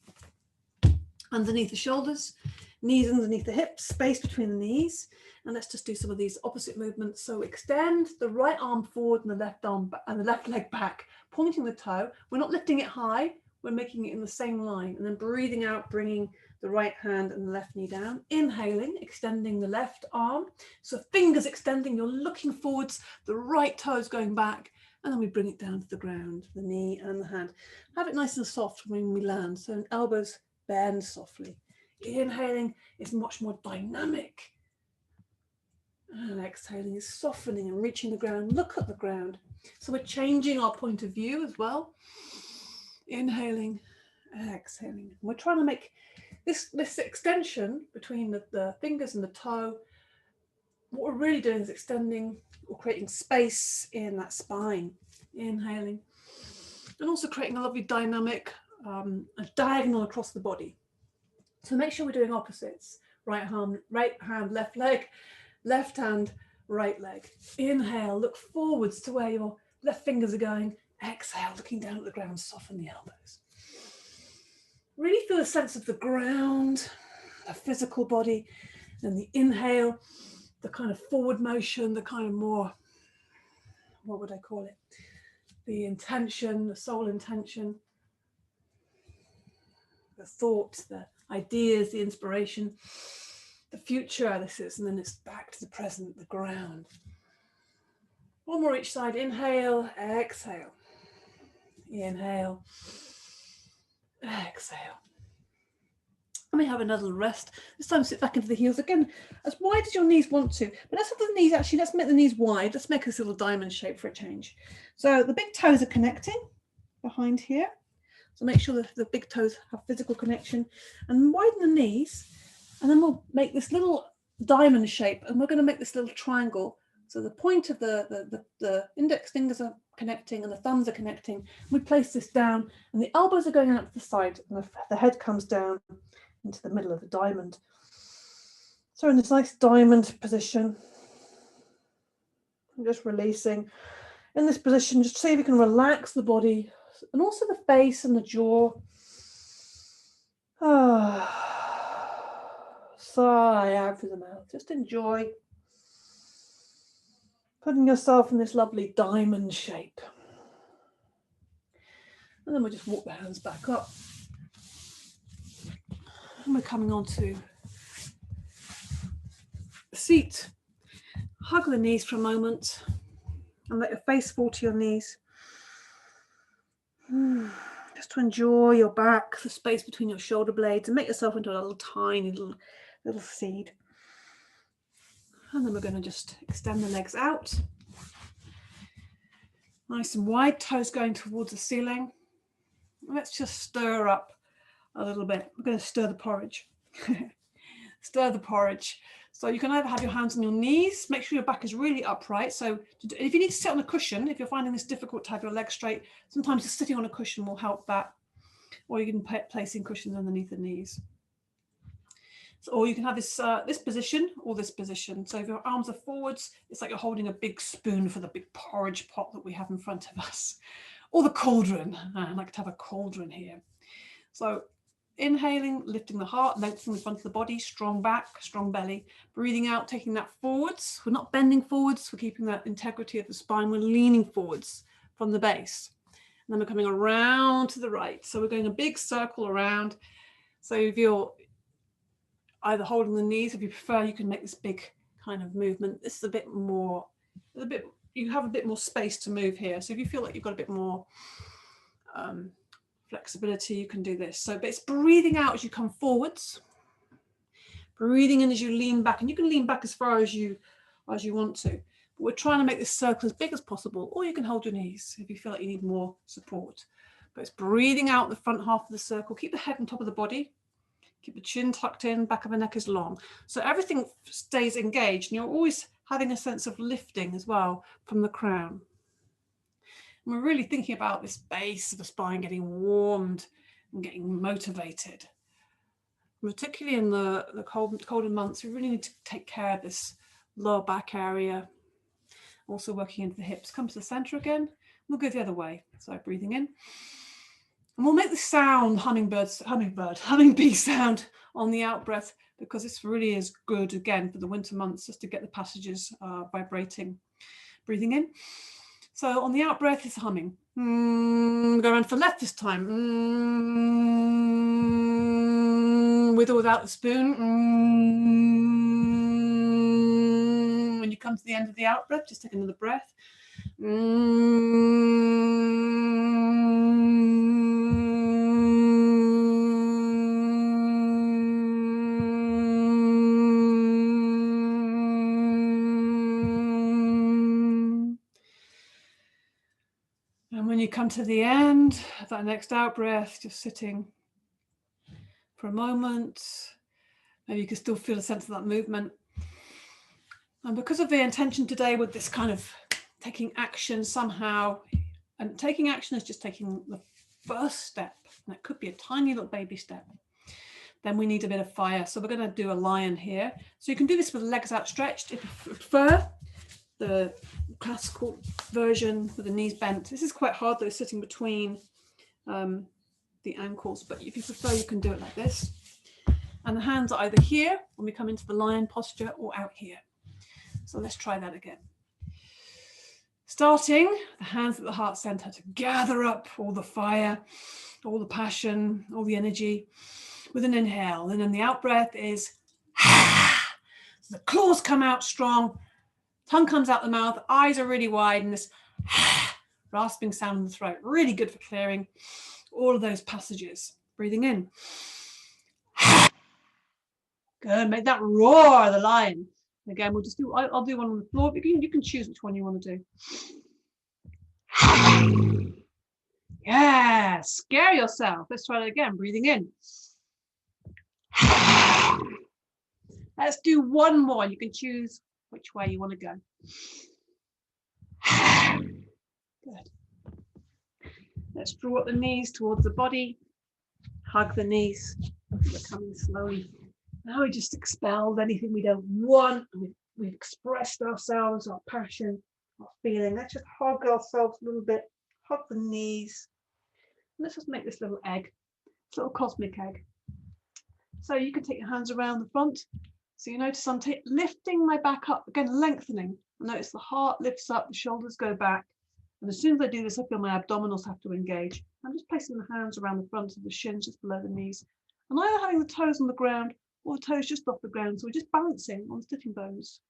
Underneath the shoulders, knees underneath the hips, space between the knees. And let's just do some of these opposite movements. So extend the right arm forward and the left arm and the left leg back, pointing the toe. We're not lifting it high, we're making it in the same line. And then breathing out, bringing the right hand and the left knee down. Inhaling, extending the left arm. So fingers extending, you're looking forwards, the right toes going back. And then we bring it down to the ground, the knee and the hand. Have it nice and soft when we land. So elbows bend softly. Inhaling is much more dynamic. And exhaling is softening and reaching the ground. Look at the ground. So we're changing our point of view as well. Inhaling, exhaling. We're trying to make this extension between the fingers and the toe. What we're really doing is extending or creating space in that spine. Inhaling. And also creating a lovely dynamic, a diagonal across the body. So make sure we're doing opposites. Right hand, left leg, left hand, right leg. Inhale, look forwards to where your left fingers are going. Exhale, looking down at the ground, soften the elbows. Really feel a sense of the ground, the physical body, and the inhale, the kind of forward motion, the kind of more, what would I call it? The intention, the soul intention, the thoughts, the ideas, the inspiration, the future, this is, and then it's back to the present, the ground. One more each side. Inhale, exhale. Inhale, exhale. Let me have another rest. This time sit back into the heels again, as wide as your knees want to. But let's have the knees, actually, let's make the knees wide. Let's make this little diamond shape for a change. So the big toes are connecting behind here. So make sure that the big toes have physical connection and widen the knees. And then we'll make this little diamond shape and we're going to make this little triangle. So the point of the index fingers are connecting and the thumbs are connecting. We place this down and the elbows are going out to the side and the head comes down into the middle of the diamond. So in this nice diamond position, I'm just releasing. In this position, just see if you can relax the body and also the face and the jaw. Sigh out through the mouth. Just enjoy putting yourself in this lovely diamond shape. And then we'll just walk the hands back up. And we're coming on to the seat. Hug the knees for a moment and let your face fall to your knees. Just to enjoy your back, the space between your shoulder blades, and make yourself into a little tiny little seed. And then we're going to just extend the legs out. Nice and wide, toes going towards the ceiling. Let's just stir up a little bit. We're going to stir the porridge. Stir the porridge. So you can either have your hands on your knees, make sure your back is really upright. So if you need to sit on a cushion, if you're finding this difficult to have your legs straight, sometimes just sitting on a cushion will help that. Or you can placing cushions underneath the knees. So, or you can have this this position or this position. So if your arms are forwards, it's like you're holding a big spoon for the big porridge pot that we have in front of us. Or the cauldron. I like to have a cauldron here. So inhaling, lifting the heart, lengthening the front of the body, strong back, strong belly. Breathing out, taking that forwards. We're not bending forwards, we're keeping that integrity of the spine. We're leaning forwards from the base. And then we're coming around to the right. So we're going a big circle around. So if you're either holding the knees, if you prefer, you can make this big kind of movement. This is a bit more, you you have a bit more space to move here. So if you feel like you've got a bit more flexibility, you can do this. So, but it's breathing out as you come forwards, breathing in as you lean back, and you can lean back as far as you want to. But we're trying to make this circle as big as possible, or you can hold your knees if you feel like you need more support. But it's breathing out the front half of the circle. Keep the head on top of the body. Keep the chin tucked in, back of the neck is long. So everything stays engaged, and you're always having a sense of lifting as well from the crown. And we're really thinking about this base of the spine getting warmed and getting motivated. Particularly in the colder months, we really need to take care of this lower back area. Also working into the hips. Come to the center again. We'll go the other way. So breathing in. And we'll make the sound humming bee sound on the out breath, because this really is good again for the winter months, just to get the passages vibrating. Breathing in. So on the out breath is humming. Go around for left this time. With or without the spoon. When you come to the end of the out breath, just take another breath. And when you come to the end of that next out breath, just sitting for a moment. Maybe you can still feel a sense of that movement. And because of the intention today with this kind of taking action somehow, and taking action is just taking the first step, and it could be a tiny little baby step, then we need a bit of fire. So we're going to do a lion here. So you can do this with legs outstretched if you prefer the classical version with the knees bent. This is quite hard though, sitting between the ankles, but if you prefer, you can do it like this. And the hands are either here when we come into the lion posture, or out here. So let's try that again. Starting, the hands at the heart center to gather up all the fire, all the passion, all the energy with an inhale. And then the out breath is so the claws come out strong, tongue comes out the mouth, eyes are really wide, and this rasping sound in the throat, really good for clearing all of those passages. Breathing in. Good, make that roar, the lion. Again, we'll just do, I'll do one on the floor, but you can choose which one you want to do. Yeah, scare yourself. Let's try that again, breathing in. Let's do one more. You can choose which way you want to go. Good. Let's draw up the knees towards the body. Hug the knees. We're coming slowly. Now we just expelled anything we don't want. We've expressed ourselves, our passion, our feeling. Let's just hug ourselves a little bit. Hug the knees. Let's just make this little egg, this little cosmic egg. So you can take your hands around the front. So you notice I'm lifting my back up, again, lengthening. Notice the heart lifts up, the shoulders go back. And as soon as I do this, I feel my abdominals have to engage. I'm just placing the hands around the front of the shins, just below the knees. And either having the toes on the ground or the toes just off the ground. So we're just balancing on the sitting bones.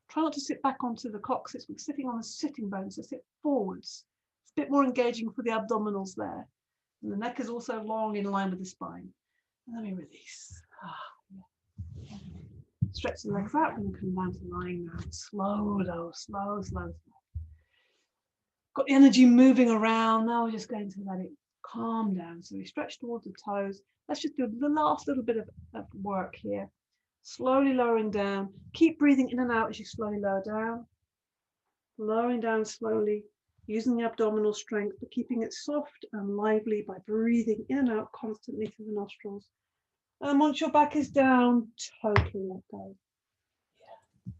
Try not to sit back onto the coccyx. We're sitting on the sitting bones, so sit forwards. It's a bit more engaging for the abdominals there. And the neck is also long in line with the spine. And then we release. Stretch the legs out and come down to lying down. Slow though, slow. Got the energy moving around. Now we're just going to let it calm down. So we stretch towards the toes. Let's just do the last little bit of work here. Slowly lowering down. Keep breathing in and out as you slowly lower down. Lowering down slowly, using the abdominal strength, but keeping it soft and lively by breathing in and out constantly through the nostrils. And once your back is down, totally let go. Yeah.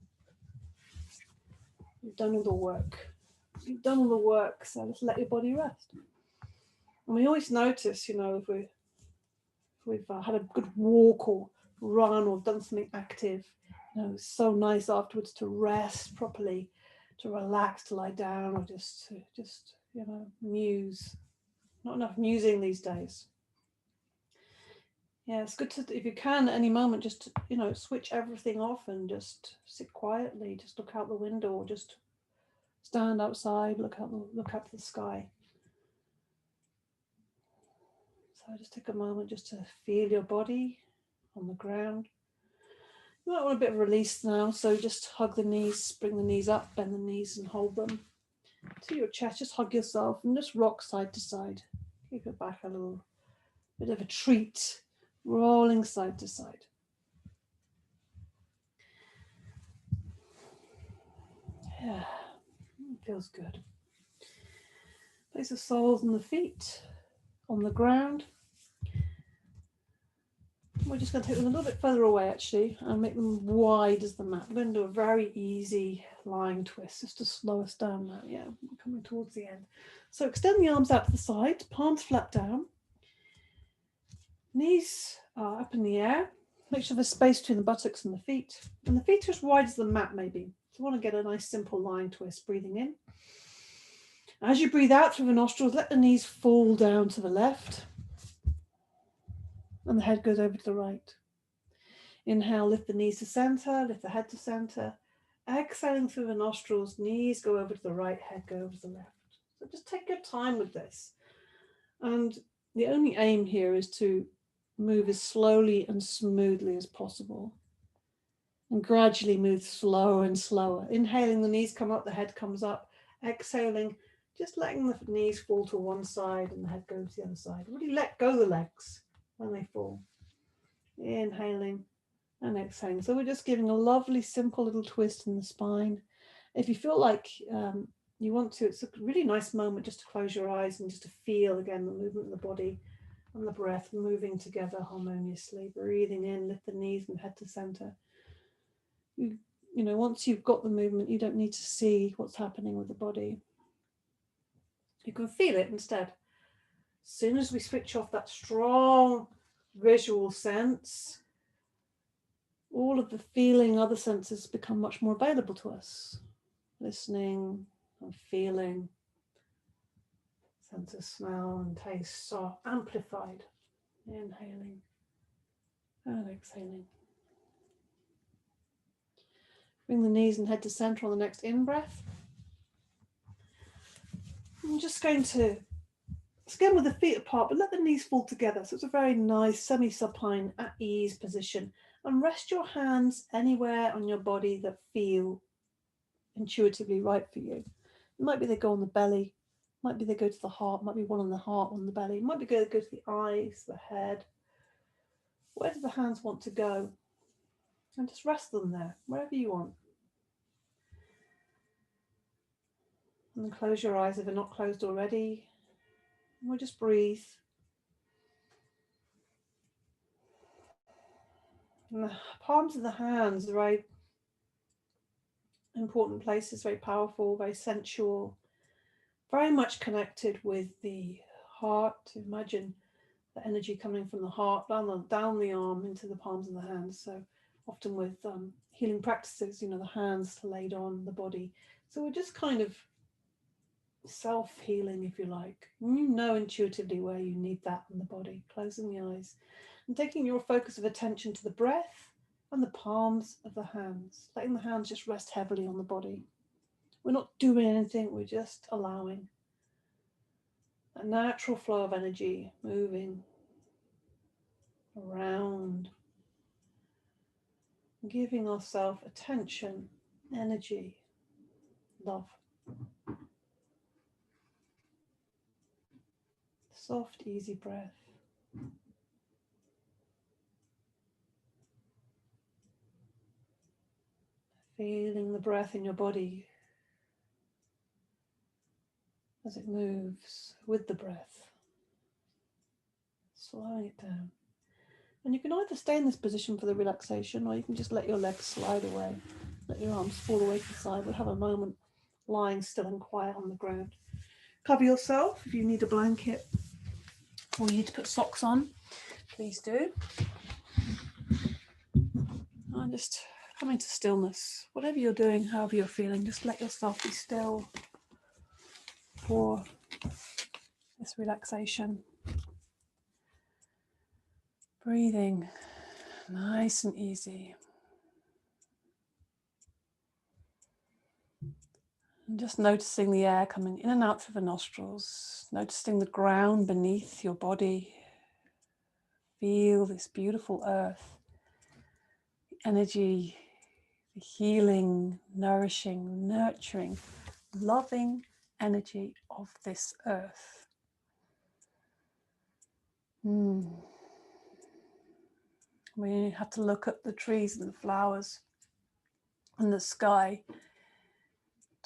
You've done all the work. You've done all the work, so just let your body rest. And we always notice, if we've had a good walk or run or done something active, it's so nice afterwards to rest properly, to relax, to lie down, or just muse. Not enough musing these days. Yeah, it's good to, if you can at any moment, just switch everything off and just sit quietly, just look out the window, or just Stand outside, look up to the sky. So just take a moment just to feel your body on the ground. You might want a bit of release now, so just hug the knees, bring the knees up, bend the knees and hold them to your chest. Just hug yourself and just rock side to side. Keep your back a little bit of a treat, rolling side to side. Yeah, feels good. Place the soles and the feet on the ground. We're just going to take them a little bit further away actually and make them wide as the mat. We're going to do a very easy lying twist just to slow us down now. Yeah, we're coming towards the end. So extend the arms out to the side, palms flat down, knees are up in the air. Make sure there's space between the buttocks and the feet are as wide as the mat maybe. So you want to get a nice simple lying twist, breathing in. As you breathe out through the nostrils, let the knees fall down to the left and the head goes over to the right. Inhale, lift the knees to center, lift the head to center. Exhaling through the nostrils, knees go over to the right, head go over to the left. So just take your time with this. And the only aim here is to move as slowly and smoothly as possible. And gradually move slower and slower. Inhaling, the knees come up, the head comes up. Exhaling, just letting the knees fall to one side and the head go to the other side. Really let go the legs when they fall. Inhaling and exhaling. So we're just giving a lovely, simple little twist in the spine. If you feel like you want to, it's a really nice moment just to close your eyes and just to feel again the movement of the body and the breath moving together harmoniously. Breathing in, lift the knees and head to center. You know, once you've got the movement, you don't need to see what's happening with the body. You can feel it instead. As soon as we switch off that strong visual sense, all of the feeling, other senses become much more available to us. Listening and feeling, sense of smell and taste are amplified. Inhaling and exhaling. Bring the knees and head to center on the next in-breath. I'm just going to skin with the feet apart, but let the knees fall together. So it's a very nice semi-supine at ease position. And rest your hands anywhere on your body that feel intuitively right for you. It might be they go on the belly, might be they go to the heart, might be one on the heart, one on the belly, might be go to the eyes, the head. Where do the hands want to go? And just rest them there, wherever you want. And then close your eyes if they're not closed already. And we'll just breathe. And the palms of the hands are very important places, very powerful, very sensual, very much connected with the heart. Imagine the energy coming from the heart down the arm into the palms of the hands. So often with healing practices, you know, the hands laid on the body. So we're just kind of self-healing, if you like. You know intuitively where you need that in the body. Closing the eyes and taking your focus of attention to the breath and the palms of the hands, letting the hands just rest heavily on the body. We're not doing anything, we're just allowing a natural flow of energy moving around, giving ourselves attention, energy, love. Soft, easy breath. Feeling the breath in your body as it moves with the breath. Slowing it down. And you can either stay in this position for the relaxation, or you can just let your legs slide away. Let your arms fall away to the side. We'll have a moment lying still and quiet on the ground. Cover yourself if you need a blanket or you need to put socks on. Please do. And just come into stillness. Whatever you're doing, however you're feeling, just let yourself be still for this relaxation. Breathing nice and easy. And just noticing the air coming in and out through the nostrils, noticing the ground beneath your body. Feel this beautiful earth, the energy, the healing, nourishing, nurturing, loving energy of this earth. We have to look at the trees and the flowers and the sky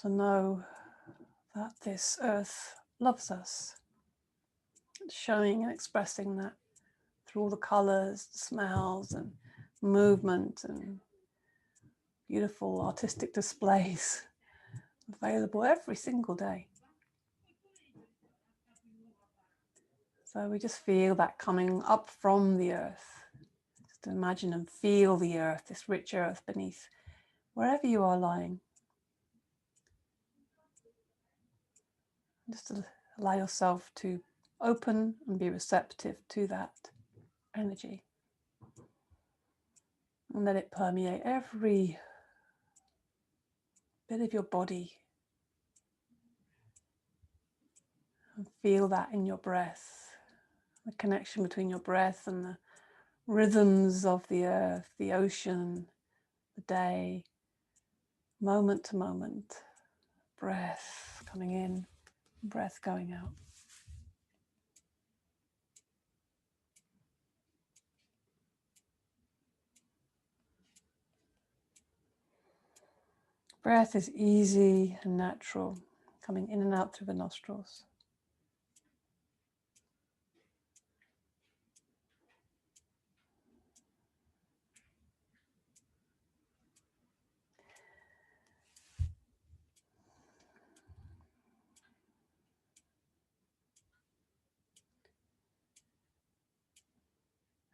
to know that this earth loves us. It's showing and expressing that through all the colors, smells and movement and beautiful artistic displays available every single day. So we just feel that coming up from the earth. Just imagine and feel the earth, this rich earth beneath, wherever you are lying. Just to allow yourself to open and be receptive to that energy. And let it permeate every bit of your body. And feel that in your breath. The connection between your breath and the rhythms of the earth, the ocean, the day, moment to moment. Breath coming in, breath going out. Breath is easy and natural, coming in and out through the nostrils.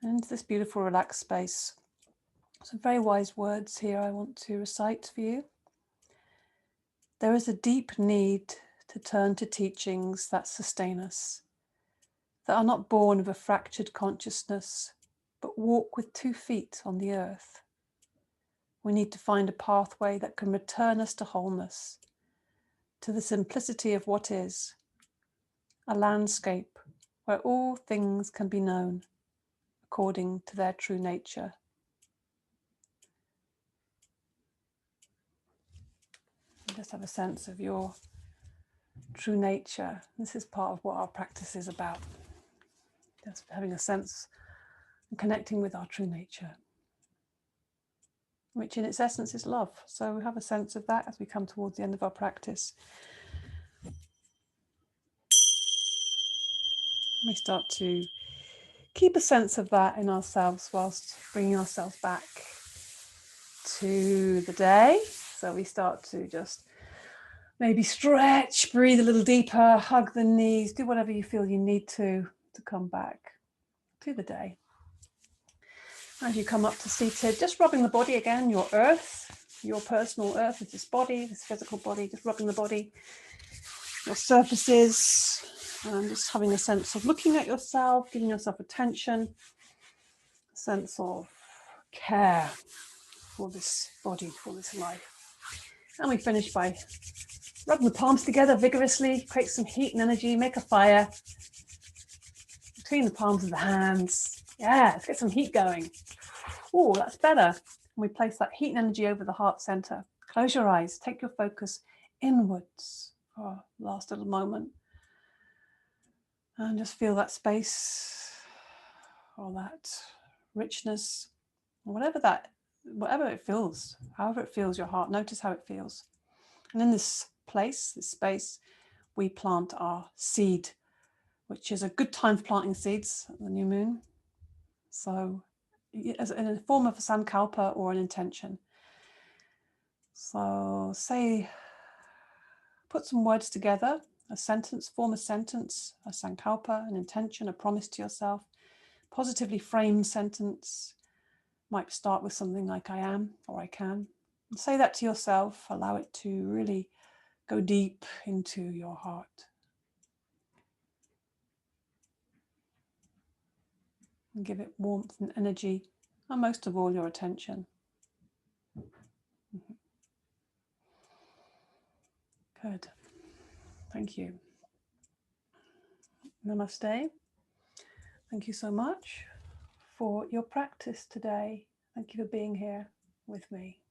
And this beautiful relaxed space. Some very wise words here I want to recite for you. There is a deep need to turn to teachings that sustain us, that are not born of a fractured consciousness, but walk with 2 feet on the earth. We need to find a pathway that can return us to wholeness, to the simplicity of what is, a landscape where all things can be known according to their true nature. Just have a sense of your true nature. This is part of what our practice is about. Just having a sense and connecting with our true nature, which in its essence is love. So we have a sense of that as we come towards the end of our practice. We start to keep a sense of that in ourselves whilst bringing ourselves back to the day. So we start to just maybe stretch, breathe a little deeper, hug the knees, do whatever you feel you need to come back to the day. As you come up to seated, just rubbing the body again, your earth, your personal earth is this body, this physical body, just rubbing the body, your surfaces, and just having a sense of looking at yourself, giving yourself attention, a sense of care for this body, for this life. And we finish by rubbing the palms together vigorously, create some heat and energy, make a fire between the palms of the hands. Yeah, let's get some heat going. Oh, that's better. And we place that heat and energy over the heart center. Close your eyes, take your focus inwards for a last little moment. And just feel that space or that richness, or whatever it feels, however it feels your heart, notice how it feels. And in this place, this space, we plant our seed, which is a good time for planting seeds at the new moon. So as in a form of a sankalpa or an intention. So put some words together, a sentence, form a sentence, a sankalpa, an intention, a promise to yourself, positively framed sentence. Might start with something like I am or I can. And say that to yourself, allow it to really go deep into your heart. And give it warmth and energy, and most of all, your attention. Good. Thank you. Namaste. Thank you so much for your practice today. Thank you for being here with me.